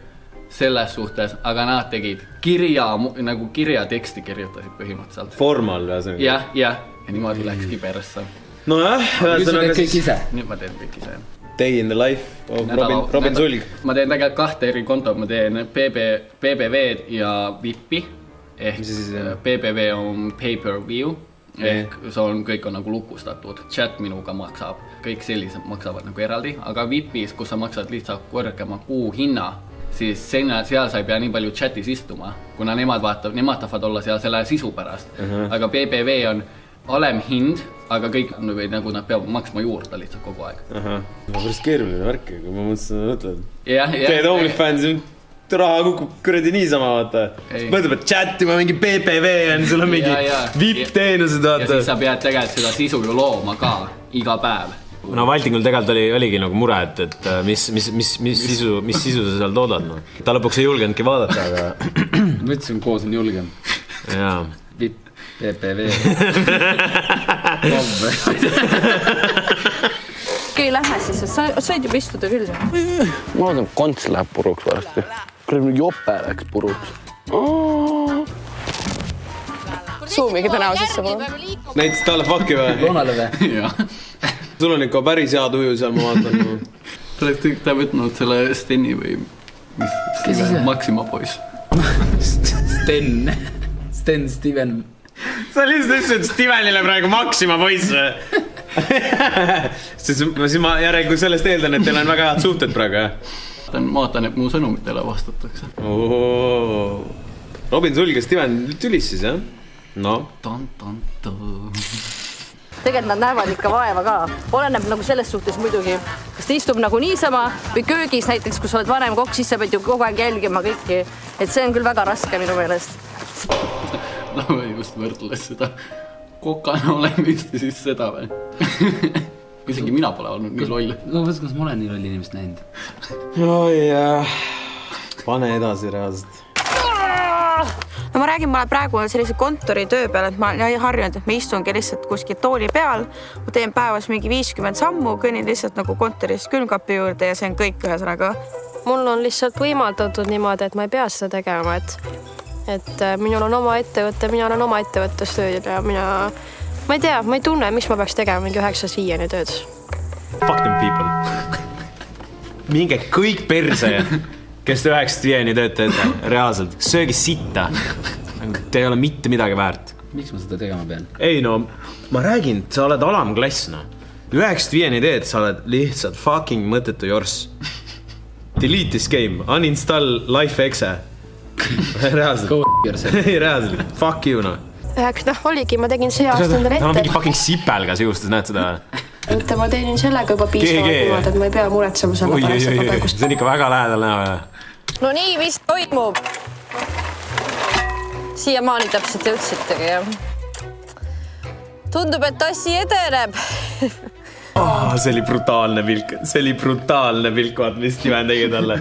selles suhtes, aga nad tegid kirja teksti kirjutasid põhimõtteliselt. Formal ühesõnaga. Ja niimoodi läkski persse. Nojah, ühesõnaga siis... Nüüd ma teen kõik ise. Day in the life of Robin Sulg. Ma teen tegelikult 2 eri kontot, ma teen PPV-d ja VIP-i. Ehk PPV on pay-per-view. Ehk kõik on nagu lukustatud. Chat minuga maksab. Kõik sellised maksavad nagu eraldi. Aga VIP-is, kus sa maksad lihtsalt kõrgema kuu hinna, siis seal sa ei pea nii palju chatis istuma, kuna nemad tahavad olla seal selle sisu pärast. Aga PPV on alem hind, aga kõik nagu nad peavad maksma juurde lihtsalt kogu aeg. Päris keeruline värk, kui ma mõtlen. Teed OnlyFans, raha kukub kuradi niisama, vaata. Mõtleb, et chatima mingi PPV on, sul on mingi VIP-teenused, vaata. Ja siis sa pead tegelikult seda sisu ju looma ka iga päev. No Valtingul tegelikult oligi nagu mure, et mis sisu sa seal toodad. No. Ta lõpuks ei julgenudki vaadata, aga... Mõtlesin, koos on julgem. Jaa. VIP, PPV. Ei lähe siis, sa said juba istuda küll. Ma vaatan, konts läheb puruks varsti. Kuradi jope läks puruks. Suumigi täna sisse mul. Näitas talle fakki või? Loonale või? Jah. Sul on ikka päris hea tuju seal, ma vaatan. Ta võtnud selle Steni või Maxima poiss. Steven. Sa lihtsalt ütlesid Stevenile praegu Maxima poiss või? Siis ma järelikult sellest eeldan, et teil on väga head suhted praegu, jah? Ma vaatan, et mu sõnumitele vastatakse. Robin Sulg ja Steven tülis siis, jah? No. Tegelikult nad näevad ikka vaeva ka. Oleneb nagu selles suhtes muidugi. Kas ta istub nagu niisama või köögis näiteks, kus oled vanem kokk, siis sa pead ju kogu aeg jälgima kõiki. Et see on küll väga raske minu meelest. No just võrdles seda kokana olemist ja siis seda või. Isegi mina pole olnud nii loll. Kas ma olen nii loll inimest näinud? Pane edasi reaalselt. No ma räägin, ma olen praegu sellise kontoritöö peal, et ma olen harjunud, et ma istungi lihtsalt kuskil tooli peal, ma teen päevas mingi 50 sammu, kõnnin lihtsalt nagu kontorist külmkapi juurde ja see on kõik ühesõnaga. Mul on lihtsalt võimaldatud niimoodi, et ma ei pea seda tegema, et minul on oma ettevõte, mina olen oma ettevõttes tööl ja ma ei tea, ma ei tunne, miks ma peaks tegema mingi 9-5 tööd. Fuck them people. Minge kõik perse, kes 9-5 tööd teete, reaalselt. Söögi sitta. Te ei ole mitte midagi väärt. Miks ma seda tegema pean? Ei no, ma räägin, sa oled alamklass, no. 9-5 teed, sa oled lihtsalt fucking mõttetu jorss. Delete this game, uninstall LifeXe. Reaalselt. Ei, reaalselt. Fuck you, no. Oligi, ma tegin see aasta endale ette. Ta on mingi fucking sipelgas juustes, näed seda? Ma teenin sellega juba piisavalt niimoodi, et ma ei pea muretsema selle pärast. See on ikka väga lähedal näha. No nii vist toimub. Siiamaani täpselt jõudsitegi, jah. Tundub, et asi edeneb. See oli brutaalne pilk. See oli brutaalne pilk, vaat, mis Steven tegi talle.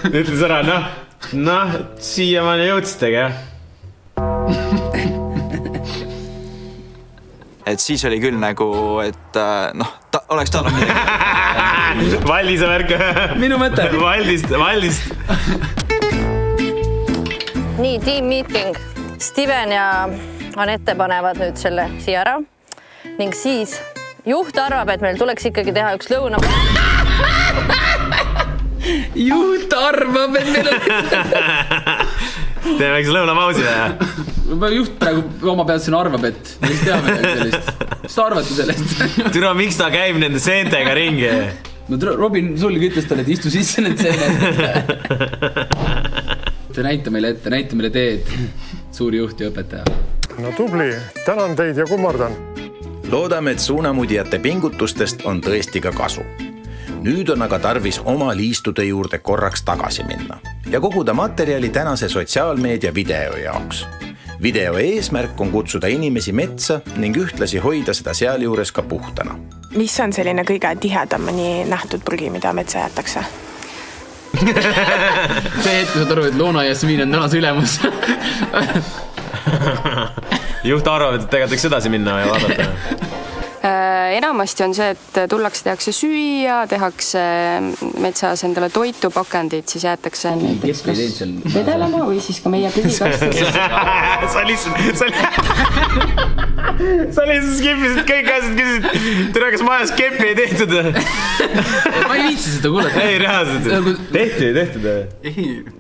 Ütles ära, noh, siiamaani jõudsitegi, jah. Et siis oli küll nagu, et oleks tal midagi. Valdise värk. Minu mõte. Valdist. Nii, team meeting. Steven ja Anette panevad nüüd selle siia ära. Ning siis juht arvab, et meil tuleks ikkagi teha üks lõuna. Juht arvab, et meil on... Teeme üks lõunapausi või? Juht praegu oma pealt siin arvab, et mis teame sellist. Mis te arvate sellest? Türa, miks ta käib nende seentega ringi? No Robin Sulg ütles talle, et istu sisse need seened. Näita meile teed, suuri juht ja õpetaja. No tubli, tänan teid ja kummardan. Loodame, et suunamudjate pingutustest on tõesti ka kasu. Nüüd on aga tarvis oma liistude juurde korraks tagasi minna ja koguda materjali tänase sotsiaalmeedia video jaoks. video eesmärk on kutsuda inimesi metsa ning ühtlasi hoida seda sealjuures ka puhtana. Mis on selline kõige tihedamini nähtud prügi, mida metsa jäetakse? See hetk, kui saad aru, et Loona ja Jasmiin on tänase ülemus. Juht arvab, et tegelikult võiks edasi minna ja vaadata. Enamasti on see, et tullakse, tehakse süüa, tehakse metsas endale toitu, pakendid, siis jäetakse vedelema või siis ka meie prügikasti. Sa lihtsalt skipisid kõik asjad, küsisid, tere, kas majas kepi ei tehtud? Ma ei viitsi seda kuulata. Ei, reaalselt. Tehtud. Ei,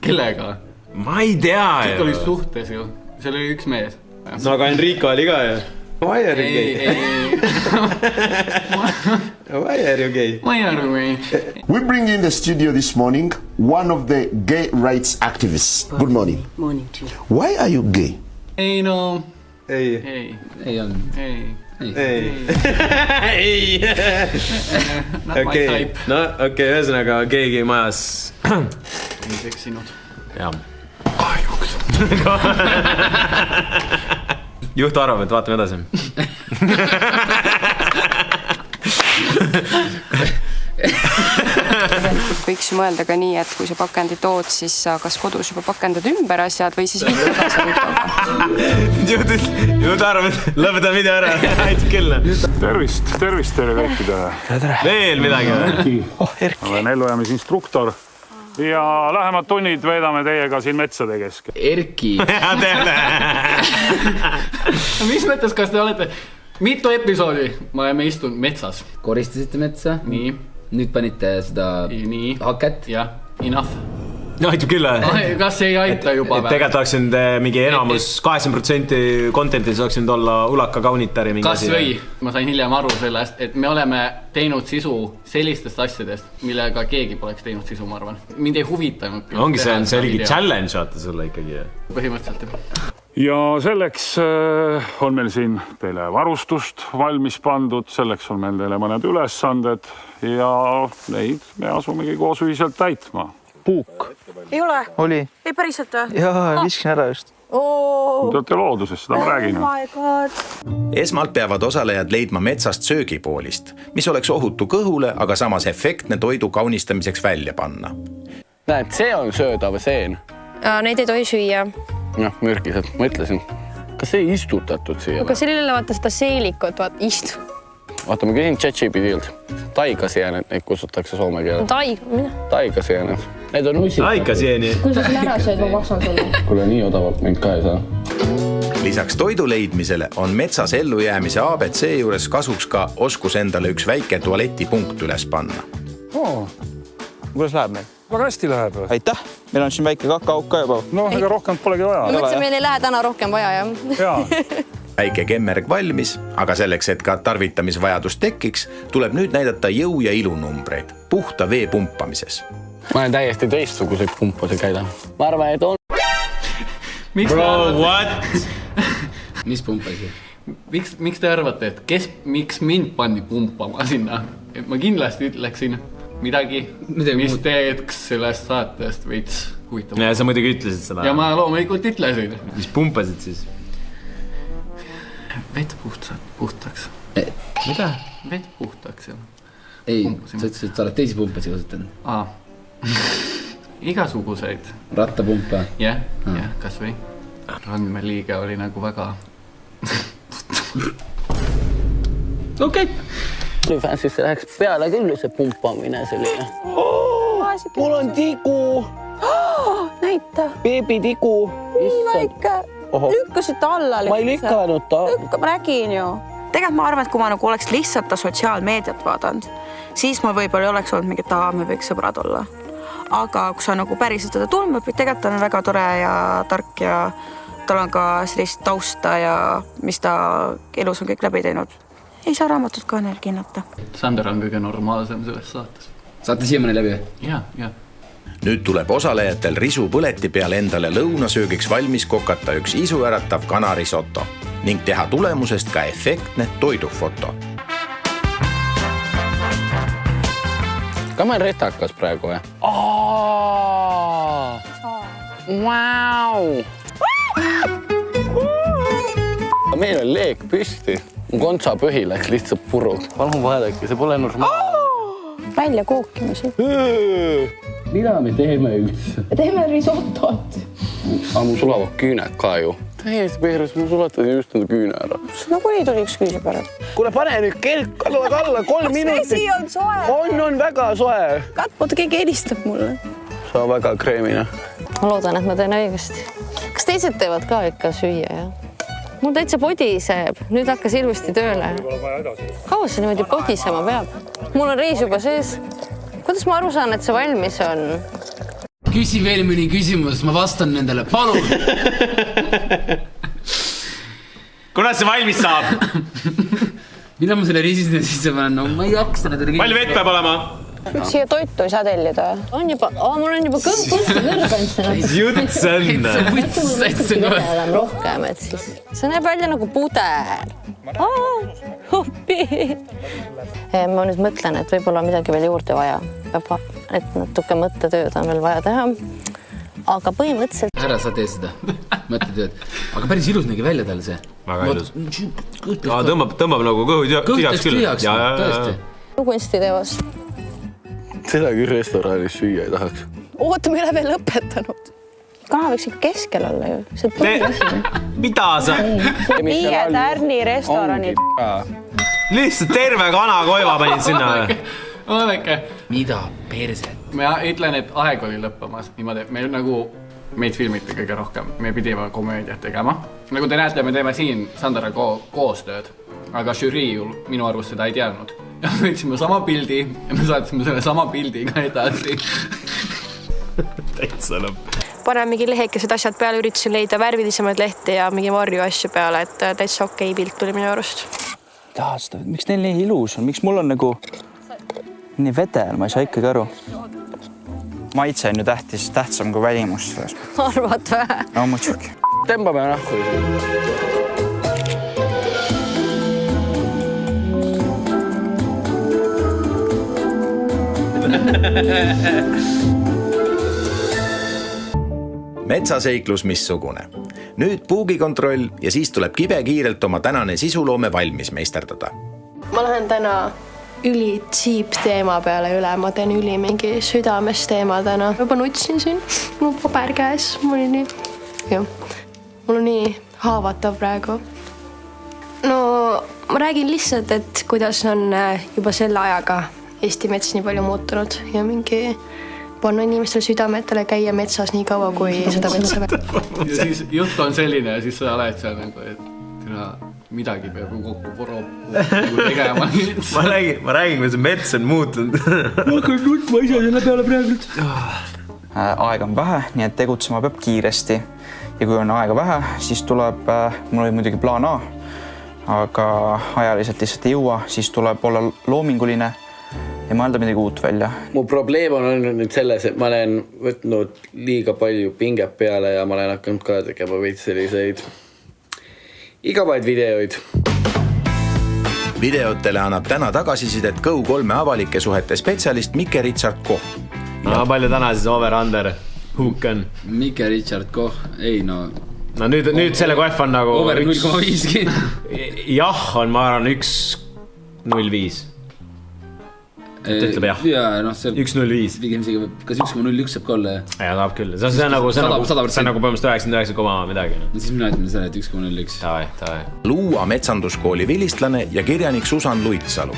kellega? Ma ei tea. Kõik oli suhtes ju. See oli üks mees. No aga Enrico oli ka ju. Why are you gay? Why are you gay? Why are you gay? We bring in the studio this morning one of the gay rights activists. Good morning. Morning to you. Why are you gay? Ei no. Ei. Ei on. Ei. Not my type. No okei, ühesõnaga keegi majas. Ei seksinud. Jaa. Juht arvab, et vaatame edasi. Võiks mõelda ka nii, et kui sa pakendi tood, siis sa kas kodus juba pakendad ümber asjad või siis viid tagasi autoga. Juht arvab, et lõpeta video ära. Aitab küll. Tervist teile kõikidele. Veel midagi. Olen ellujäämisinstruktor ja lähemad tunnid veedame teiega siin metsade keskel. Erki. Mis mõttes, kas te olete mitu episoodi me oleme istunud metsas? Koristasite metsa. Nii. Nüüd panite seda haket. Jah, enough. No aitab küll. Kas ei aita juba? Tegelikult oleks nüüd mingi enamus 80% content'is oleks nüüd olla ulaka kaunitari. Kas või? Ma sain hiljem aru sellest, et me oleme teinud sisu sellistest asjadest, millega keegi poleks teinud sisu, ma arvan. Mind ei huvitanud. Ongi see oligi challenge vaata sulle ikkagi. Põhimõtteliselt. Ja selleks on meil siin teile varustust valmis pandud, selleks on meil teile mõned ülesanded ja neid me asumegi koos ühiselt täitma. Puuk. Ei ole? Oli. Ei päriselt või? Jaa, viskin ära just. Oh. Te olete looduses, seda ma räägin. Oh my god. Esmalt peavad osalejad leidma metsast söögipoolist, mis oleks ohutu kõhule, aga samas efektne toidu kaunistamiseks välja panna. Näed, see on söödav seen. Neid ei tohi süüa. Noh, mürgised, ma ütlesin. Kas see ei istutatud siia? Aga sellele vaata seda seelikut, vaata istu. Vaata, ma küsin ChatGPT-lt. Taigasiened, neid kutsutakse soome keele. Mida? Taigasiened. Need on ussid. Taigasieni. Kui sa selle ära sööd, ma maksan sulle. Kuule, nii odavalt mind ka ei saa. Lisaks toidu leidmisele on metsas ellujäämise ABC juures kasuks ka oskus endale üks väike tualetipunkt üles panna. Kuidas läheb meil? Väga hästi läheb. Aitäh, meil on siin väike kakaauk ka juba. No, ega rohkem polegi vaja. Ma mõtlesin, meil ei lähe täna rohkem vaja, jah. Jaa. Väike kemmerg valmis, aga selleks, et ka tarvitamisvajadus tekiks, tuleb nüüd näidata jõu- ja ilunumbreid puhta vee pumpamises. Ma olen täiesti teistsuguseid pumpasi käidan. Ma arvan, et on... Bro, what? Mis pumpasi? Miks te arvate, et miks mind pandi pumpama sinna? Ma kindlasti ütleksin midagi, mis teeks sellest saatest veits huvitav. Ja sa muidugi ütlesid seda. Ja ma loomulikult ütlesin. Mis pumpasid siis? Vett puhtaks. Mida? Vett puhtaks. Ei, sa ütlesid, et sa oled teisi pumpasi kasutanud. Igasuguseid. Rattapumpa. Jah, kas või. Randmeliige oli nagu väga... Okei. Fansisse läheks peale küll see pumpamine selline. Mul on tigu. Näita. Beebitigu. Nii väike. Lükkasid ta alla. Ma ei lükanud ta. Ma räägin ju. Tegelikult ma arvan, et kui ma nagu oleks lihtsalt ta sotsiaalmeediat vaadanud, siis ma võib-olla ei oleks olnud mingit me võiks sõbrad olla. Aga kui sa nagu päriselt teda tundnud, tegelikult on väga tore ja tark ja tal on ka sellist tausta ja mis ta elus on kõik läbi teinud. Ei saa raamatut ka neil kinnata. Sander on kõige normaalsem selles saates. Saate siiamaani läbi? Jah. Nüüd tuleb osalejatel risu põleti peal endale lõunasöögiks valmis kokata üks isuäratav kanarisoto ning teha tulemusest ka efektne toidufoto. Ka ma olen retakas praegu, jah? Vau! meil oli leek püsti. Mu kontsapõhi läks lihtsalt puru. Palun vaadake, see pole normaalne. Välja kookimisi. Mida me teeme üldse? Me teeme risotot. Aga mul sulavad küüned ka ju. Täiesti peeres, mul sulatasin just enda küüne ära. Nagunii tuli üks küüse pärast. Kuule, pane nüüd kelk alla 3 minutit. Vesi on soe. On väga soe. Oota, keegi helistab mulle. See on väga kreemine. Ma loodan, et ma teen õigesti. Kas teised teevad ka ikka süüa, jah? Mul täitsa podiseb. Nüüd hakkas hirmusti tööle. Kaua see niimoodi podisema peab? Mul on riis juba sees. Kuidas ma aru saan, et see valmis on? Küsi veel mõni küsimus, ma vastan nendele, palun! Kuna see valmis saab? Millal ma selle riisi sinna sisse panen? No ma ei jaksa nendele küsimus. Palju vett peab olema? Siia toitu ei saa tellida. On juba, mul on juba kõrgantsi. Jutt sõnne. Vedelen rohkem, et siis. See näeb välja nagu puder. Hoppi. Ma nüüd mõtlen, et võib-olla midagi veel juurde vaja. Et natuke mõttetööd on veel vaja teha. Aga põhimõtteliselt... Ära sa tee seda mõttetööd. Aga päris ilus nägi välja tal see. Väga ilus. Tõmbab nagu kõhu tühjaks küll. Tõesti. Kunstiteos. Seda küll restoraanis süüa ei tahaks. Oota, me ei ole veel lõpetanud. Kana võiks ikka keskel olla ju. See põhjasi. Mida sa? 5 tärni restorani. Lihtsalt terve kana koiva panid sinna. Oodake. Mida perset? Ma ütlen, et aeg oli lõppamas. Niimoodi, meid filmiti kõige rohkem. Me pidime komöödiat tegema. Nagu te näete, me teeme siin Sandra koostööd. Aga žürii minu arvust seda ei teadnud. Ja me võtsime sama pildi ja me saatsime selle sama pildiga edasi. Täitsa lõpp. Panen mingi lehekesed asjad peale, üritasin leida värvilisemaid lehti ja mingi varju asju peale, et täitsa okei pilt tuli minu arust. Miks neil nii ilus on? Miks mul on nagu nii vedel? Ma ei saa ikkagi aru. Maitse on ju tähtsam kui välimus. Arvad vähe? No muidugi. Tõmbame nahku. Metsaseiklus missugune. Nüüd puugikontroll ja siis tuleb kibekiirelt oma tänane sisuloome valmis meisterdada. Ma lähen täna üli cheap teema peale üle, ma teen üli mingi südames teema täna. Juba nutsin siin, mul paber käes, mul on nii haavatav praegu. No ma räägin lihtsalt, et kuidas on juba selle ajaga Eesti mets nii palju muutunud ja mingi panna inimestel südametele käia metsas nii kaua, kui seda metsa ja siis jutt on selline ja siis sa oled seal nagu, et midagi peab kokku tegema. ma räägin, kui see mets on muutunud. Ma hakkan nutma ise selle peale praegu. Aega on vähe, nii et tegutsema peab kiiresti. Ja kui on aega vähe, siis tuleb, mul oli muidugi plaan A, aga ajaliselt lihtsalt ei jõua, siis tuleb olla loominguline ja mõelda midagi uut välja. Mu probleem on olnud nüüd selles, et ma olen võtnud liiga palju pinget peale ja ma olen hakanud ka tegema veits selliseid igavaid videoid. Videotele annab täna tagasisidet Go3 avalike suhete spetsialist Mike Richard Koch. No palju täna siis over-under huuken? Mike Richard Koch, ei no... No nüüd selle kohv on nagu... Over 0,5. Jah, on ma arvan 1,05. Ütleb jah. Jaa, noh see... 1,05. Pigem isegi kas 1,01 saab ka olla, jah? Ja saab küll. See on nagu põhimõtteliselt 99,9 midagi. Siis mina ütlen selle, et 1,01. Tavai. Luua metsanduskooli vilistlane ja kirjanik Susan Luitsalu.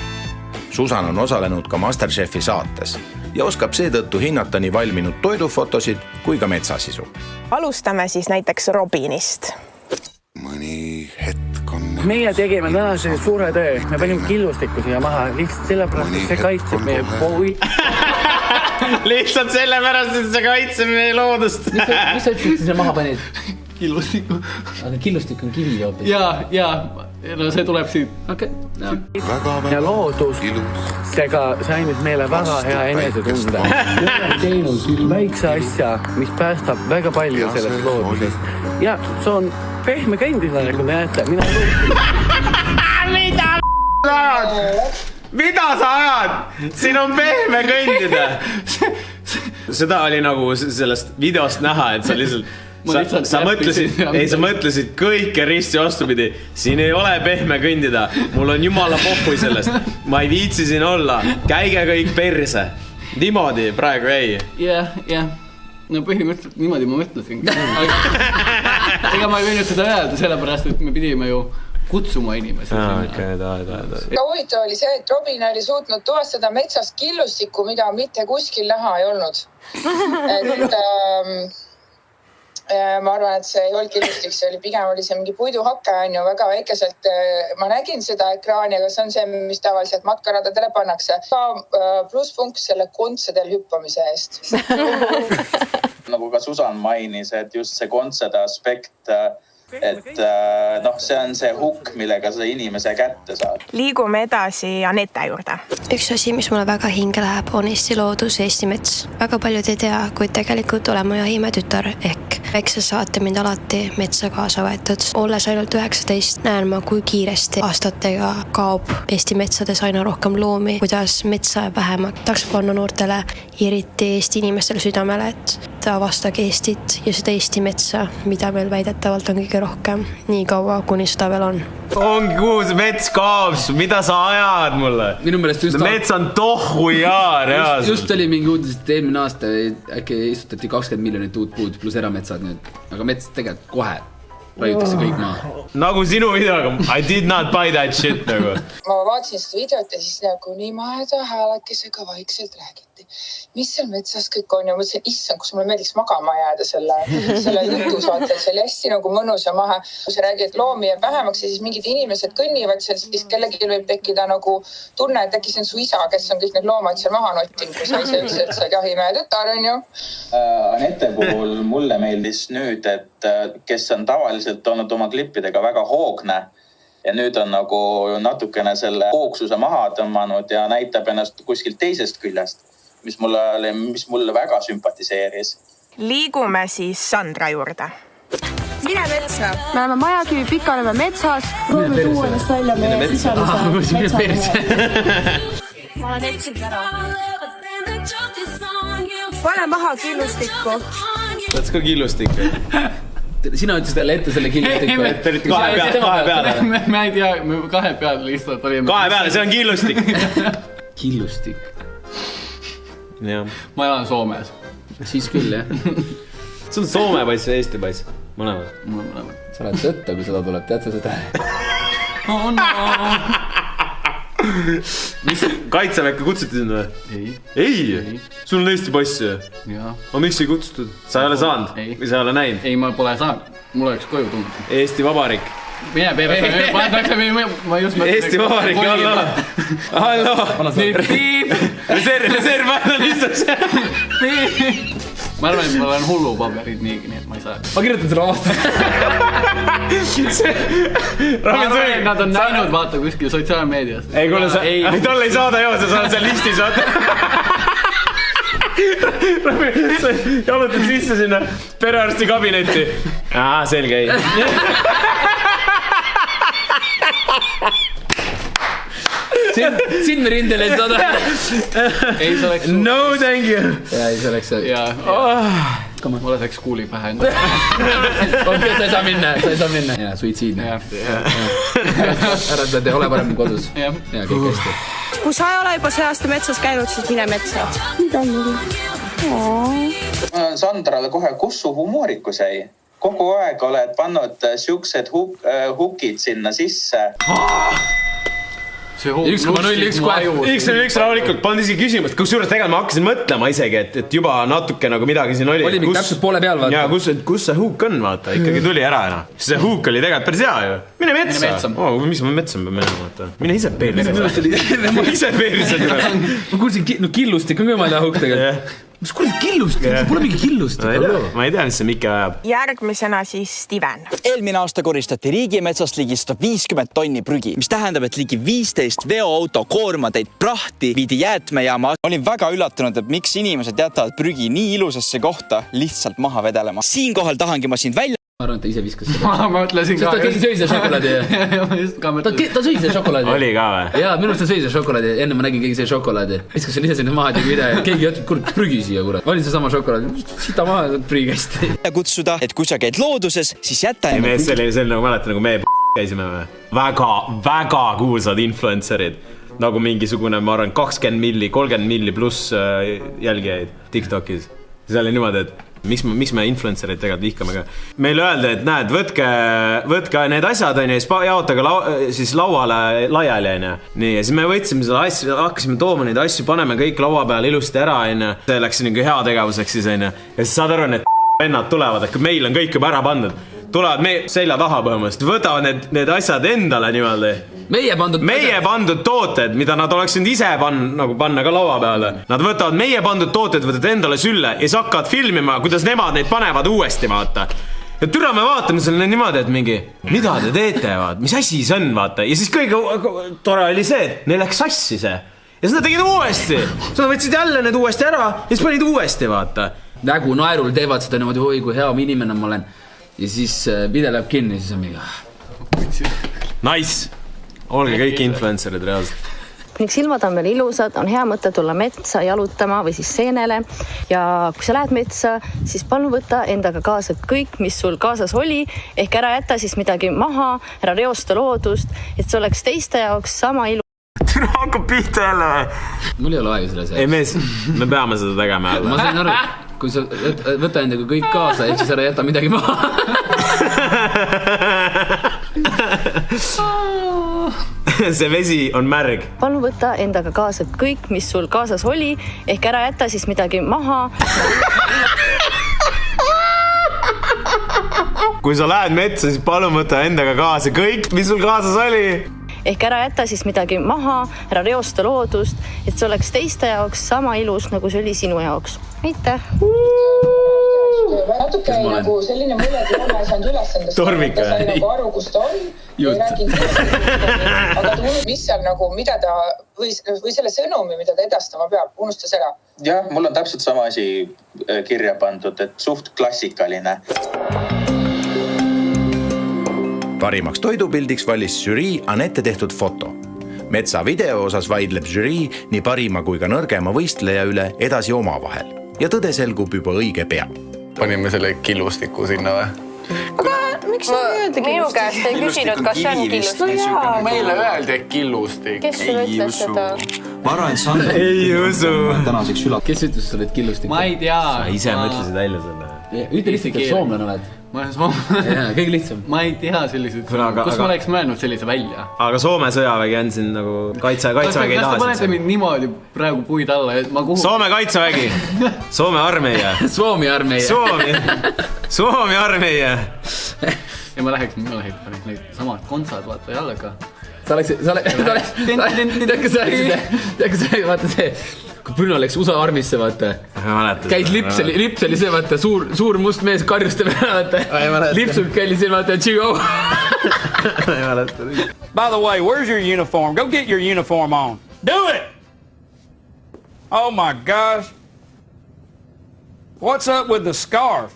Susan on osalenud ka Masterchefi saates ja oskab seetõttu hinnata nii valminud toidufotosid kui ka metsasisu. Alustame siis näiteks Robinist. Mõni hetk on... Meie tegime täna see suure töö. Me panime killustikku siia maha. Lihtsalt sellepärast, et see kaitseb meie pooi. Lihtsalt sellepärast, et see kaitseb meie loodust. Mis sa ütlesid, et sa maha panid? Killustikku. Aga killustik on kivi hoopis. Jaa. No see tuleb siit. Okei. Ja loodus. Seega sai nüüd meile väga hea enesetunde. Teinud väikse asja, mis päästab väga palju sellest loodusest. Ja see on pehme kõndida, nagu te näete. Mida sa ajad? Siin on pehme kõndida. Seda oli nagu sellest videost näha, et sa lihtsalt sa mõtlesid kõike risti vastupidi. Siin ei ole pehme kõndida. Mul on jumala pohhui sellest. Ma ei viitsi siin olla. Käige kõik perse. Niimoodi praegu ei. Jah. No põhimõtteliselt niimoodi ma mõtlesin. Ega ma ei võinud seda öelda, sellepärast, et me pidime ju kutsuma inimesi. Väga huvitav oli see, et Robin oli suutnud tuvastada metsas killustikku, mida mitte kuskil näha ei olnud. Ma arvan, et see ei olnud killustik, see oli pigem oli see mingi puiduhakke on ju väga väikeselt. Ma nägin seda ekraani, aga see on see, mis tavaliselt matkaradadele pannakse. Plusspunkt selle kontsedel hüppamise eest. Nagu ka Susan mainis, et just see kontsede aspekt, et see on see hukk, millega sa inimese kätte saad. Liigume edasi Anette juurde. Üks asi, mis mulle väga hinge läheb, on Eesti loodus, Eesti mets. Väga paljud ei tea, kuid tegelikult olen ma Jahimäe tütar ehk väikse saate mind alati metsa kaasa võetud. Olles ainult 19, näen ma, kui kiiresti aastatega kaob Eesti metsades aina rohkem loomi, kuidas metsa jääb vähemaks. Tahaks panna noortele, eriti Eesti inimestele südamele, et avastage Eestit ja seda Eesti metsa, mida meil väidetavalt on kõige rohkem, nii kaua, kuni seda veel on. Ongi, kuhu see mets kaob, mida sa ajad mulle? Minu meelest just... Mets on tohhu ja reaalselt. Just oli mingi uudis, et eelmine aasta äkki istutati 20 miljonit uut puud pluss erametsad nüüd. Aga mets tegelikult kohe raiutakse kõik maa. Nagu sinu videoga, I did not buy that shit nagu. Ma vaatasin seda videot ja siis nagu nii maheda häälekesega vaikselt räägiti. Mis seal metsas kõik on ja mõtlesin, issand, kus mulle meeldiks magama jääda selle jutu saatel. See oli hästi nagu mõnus ja mahe. Kui sa räägid loomi jääb vähemaks ja siis mingid inimesed kõnnivad seal, siis kellelgi võib tekkida nagu tunne, et äkki see on su isa, kes on kõik need loomad seal maha nottinud, kui sa ise ütlesid, et sa oled Jahimäe tütar, on ju. Anette puhul mulle meeldis nüüd, et kes on tavaliselt olnud oma klippidega väga hoogne ja nüüd on nagu natukene selle hoogsuse maha tõmmanud ja näitab ennast kuskilt teisest küljest, mis mulle väga sümpatiseeris. Liigume siis Sandra juurde. Mine metsa. Me oleme Majakivi Pikalööme metsas. Proovime tuua ennast välja meie sisalise metsa. Ma olen eksinud ära. Pane maha killustikku. Let's go killustik. Sina ütlesid jälle ette selle killustiku. Te olite kahe peale. Me ei tea, me kahe peale lihtsalt olime. Kahe peale, see on killustik. Killustik. Ma elan Soomes. Siis küll, jah. See on Soome pass ja Eesti pass. Mõlemad. Sa oled sõtta, kui seda tuleb. Tead sa seda? Oh no! Mis kaitseväkke kutsuti sinna? Ei? Sul on Eesti pass ju? Jaa. Ma miks ei kutsutud? Sa ei ole saanud? Või sa ei ole näinud? Ei, ma pole saanud. Mul oleks koju tulnud. Eesti Vabariik. Mine perse. Eesti Vabariik, hallo. Reserv, ma lihtsalt. Ma arvan, et ma olen hullu paberid niigi, nii et ma ei saa. Ma kirjutan selle vahast. Ma arvan, et nad on näinud, vaata kuskil sotsiaalmeedias. Ei, kuule, sa tolle ei saada joo, sa saad seal listis, vaata. Jalutad sisse sinna perearsti kabinetti. Selge, ei. Siin me rindele ei saada. Ei, see oleks... No, thank you. Ei, see oleks... Mulle saaks kuuli pähe. Okei, sa ei saa minna. Ja, suitsiidne. Ära ole parem kodus. Ja, kõik hästi. Kui sa ei ole juba see aasta metsas käinud, siis mine metsa. Mida mulle? Sandrale kohe, kus su humoorikus jäi? Kogu aeg oled pannud siuksed hukid sinna sisse. 1,01 rahulikult, pandi isegi küsimust, kus juures tegelikult ma hakkasin mõtlema isegi, et juba natuke nagu midagi siin oli. Oli mingi täpselt poole peal, vaata. Ja kus see huuk on, vaata, ikkagi tuli ära enam. See huuk oli tegelikult päris hea ju. Mine metsa. Mis ma metsa pean minema, vaata. Mine ise peeriselt. Ma ise peeriselt. Ma kuulsin, killustik on kõmada huuk tegelikult. Mis kuulsid killustik? See pole mingi killustik. Ma ei tea, mis see Miki ajab. Järgmisena siis Steven. Eelmine aasta koristati riigimetsast ligi 150 tonni prügi, mis tähendab, et ligi 15 veoauto koormateid prahti viidi jäätmejaama. Olin väga üllatunud, et miks inimesed jätavad prügi nii ilusasse kohta lihtsalt maha vedelema. Siinkohal tahangi ma sind välja Ma arvan, et ta ise viskas seda. Ma mõtlesin ka. Ta keegi sõi see šokolaadi. Ta sõi see šokolaadi. Oli ka või? Jaa, minu arust ta sõi see šokolaadi. Enne ma nägin keegi see šokolaadi. Viskas selle ise sinna maha, tegi midagi. Keegi jätnud kurat prügi siia, kurat. Oli see sama šokolaadi. Sita maha, prügikästi. Kutsuda, et kui sa käid looduses, siis jäta... See oli nagu mäletan, nagu me käisime või? Väga kuulsad influencerid. Nagu mingisugune, ma arvan, 20 milli, 30 milli pluss jälgijaid TikTokis. See oli niimoodi, et miks me influencerid tegelikult vihkame ka. Meile öelda, et näed, võtke need asjad, on ja siis jaotage siis lauale laiali, on ja. Nii, ja siis me võtsime seda asja, hakkasime tooma neid asju, paneme kõik laua peale ilusti ära, on ja. See läks nagu hea tegevuseks siis, on ja. Ja siis saad aru, need vennad tulevad, et meil on kõik juba ära pandud. Tulevad me selja taha põhimõtteliselt, võtavad need asjad endale niimoodi. Meie pandud tooted, mida nad oleksid ise panna ka laua peale. Nad võtavad meie pandud tooted, võtavad endale sülle ja siis hakkavad filmima, kuidas nemad neid panevad uuesti, vaata. Ja türa me vaatame selle niimoodi, et mingi, mida te teete, vaata, mis asi see on, vaata. Ja siis kõige tore oli see, et neil läks sassi see. Ja siis nad tegid uuesti. Siis nad võtsid jälle need uuesti ära ja siis panid uuesti, vaata. Nägu naerul teevad seda niimoodi, oi kui hea inimene ma olen. Ja siis video läheb kinni, siis on mingi... Nice! Olge kõik influencerid reaalselt. Miks ilmad on veel ilusad, on hea mõte tulla metsa jalutama või siis seenele. Ja kui sa lähed metsa, siis palun võtta endaga kaasa kõik, mis sul kaasas oli. Ehk ära jätta siis midagi maha, ära reosta loodust, et see oleks teiste jaoks sama ilu. Türa hakkab pihta jälle või? Mul ei ole aega selle ei mees, me peame seda tegema jälle. Ma sain aru, kui sa võta endaga kõik kaasa, ehk siis ära jäta midagi maha. See vesi on märg. Palun võta endaga kaasa kõik, mis sul kaasas oli, ehk ära jätta siis midagi maha. Kui sa lähed metsa, siis palun võta endaga kaasa kõik, mis sul kaasas oli. Ehk ära jätta siis midagi maha, ära reosta loodust, et see oleks teiste jaoks sama ilus, nagu see oli sinu jaoks. Aitäh! Natuke nagu selline mulje, et Loome ei saanud ülesandest. Ta sai nagu aru, kus ta on. Ei rääkinud. Aga mis seal nagu, mida ta, või selle sõnumi, mida ta edastama peab, unustas ära. Jah, mul on täpselt sama asi kirja pandud, et suht klassikaline. Parimaks toidupildiks valis žürii Anette tehtud foto. Metsa video osas vaidleb žürii nii parima kui ka nõrgema võistleja üle edasi oma vahel. Ja tõde selgub juba õige pea. Panime selle killustiku sinna või? Aga miks sa öelda killustik? Minu käest ei küsinud, kas see on killustik. Meile öeldi killustik. Kes sulle ütles seda? Ma arvan, et Sandra... Ei usu. Kes ütles sulle, et killustik? Ma ei tea. Sa ise mõtlesid välja selle. Ütle lihtsalt, et soomlane oled. Ma olen soomlane. Kõige lihtsam. Ma ei tea sellised. Kus ma oleks mõelnud sellise välja? Aga Soome sõjavägi on siin nagu kaitsevägi ei taha. Kas te panete mind niimoodi praegu puid alla, et ma kuhu... Soome kaitsevägi. Soome armeie. Suomi armeie. Suomi armeie. Ja ma läheks neid samad kontsad, vaata jalga. Sa oleks, vaata see, kui Bruno läks USA armisse, vaata. Käis lips oli see, vaata, suur must mees karjuste peale, vaata. Lipsud käili siin, vaata, Chigo. By the way, where's your uniform? Go get your uniform on. Do it! Oh my gosh. What's up with the scarf?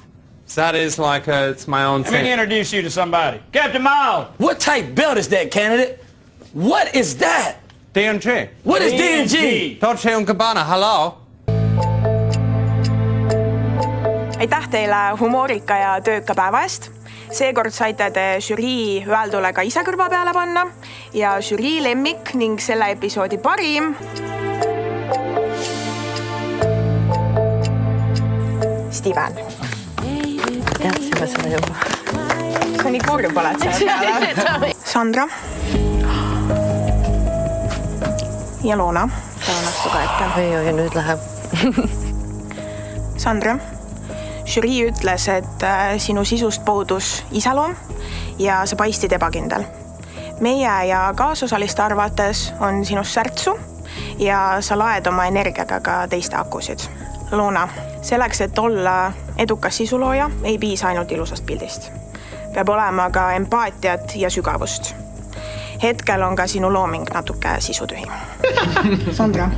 That is like it's my own thing. Let me introduce you to somebody. Captain Miles. What type belt is that, candidate? What is that? D&G. What is D&G? Dolce & Gabbana, hello. Aitäh teile humoorika ja tööka päeva eest. Seekord saite te žürii öeldule ka ise kõrva peale panna ja žürii lemmik ning selle episoodi parim Steven. Teadsime seda juba. Sa nii kurb oled selle peale. Sandra. Ja Loona. Tänan astu ka ette. Oi, nüüd läheb. Sandra. Žürii ütles, et sinu sisust puudus iseloom ja sa paistid ebakindel. Meie ja kaasosaliste arvates on sinust särtsu ja sa laed oma energiaga ka teiste akusid. Loona, selleks, et olla edukas sisulooja, ei piisa ainult ilusast pildist. Peab olema ka empaatiat ja sügavust. Hetkel on ka sinu looming natuke sisutühi. Sandra.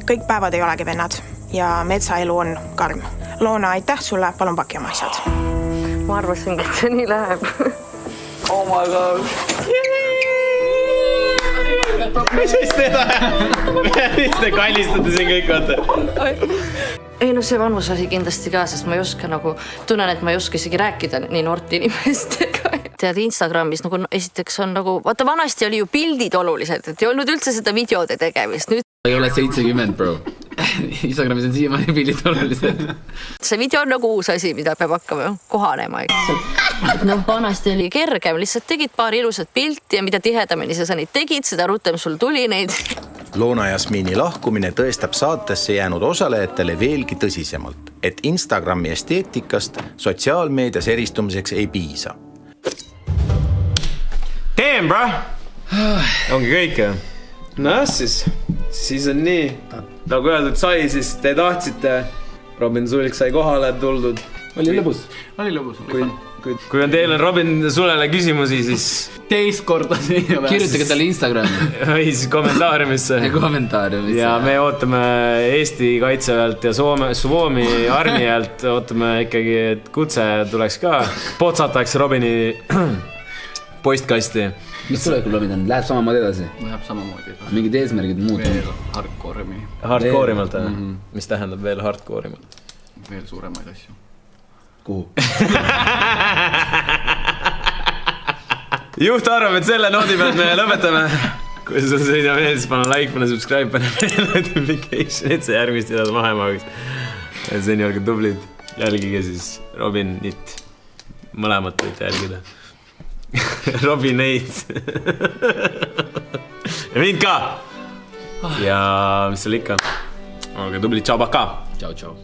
Kõik päevad ei olegi vennad ja metsaelu on karm. Loona, aitäh sulle, palun paki oma asjad. ma arvasingi, et see nii läheb. Oh my god. Mis te kallistate siin kõik, vaata? Ei no see vanus asi kindlasti ka, sest ma ei oska tunnen, et ma ei oska isegi rääkida nii noorte inimestega. Tead, Instagramis esiteks on vaata vanasti oli ju pildid olulised, et ei olnud üldse seda videode tegemist. Nüüd ei ole 70, bro. Instagramis on siiamaani pildid olulised. See video on uus asi, mida peab hakkama kohanema. Vanasti oli kergem, lihtsalt tegid paar ilusat pilti ja mida tihedamini sa neid tegid, seda rutem sul tuli neid. Loona Jasmini lahkumine tõestab saatesse jäänud osalejatele veelgi tõsisemalt, et Instagrami esteetikast sotsiaalmeedias eristumiseks ei piisa. Damn, bro! Ongi kõik, jah? No siis on nii. Nagu öeldud sai, siis te tahtsite. Robin Sulk sai kohale tuldud. Oli lõbus. Kui on teil Robin Sulele küsimusi, siis... Teist korda siin. Kirjutage talle Instagrami. Või siis kommentaariumisse. Ja me ootame Eesti Kaitseväelt ja Suomi armijalt. Ootame ikkagi, et kutse tuleks ka. Potsataks Robini postkasti. Mis tuleb, kui Robin on? Läheb samamoodi edasi? Läheb samamoodi edasi. Mingid eesmärgid muud? Veel hardcore'imini. Hardcore'imalt, mis tähendab veel hardcore'imalt? Veel suuremaid asju. Kuhu? Juht arvab, et selle noodi pealt me lõpetame. Kui sul see video meeldis, pane like, pane subscribe, pane notification, et see järgmist edasi mahemaagiks. Seni olge tublid. Jälgige siis Robinit. Mõlemat võite jälgida. Robineit. Ja mind ka. Ja mis seal ikka? Olge tublid, tšau, paka. Tšau.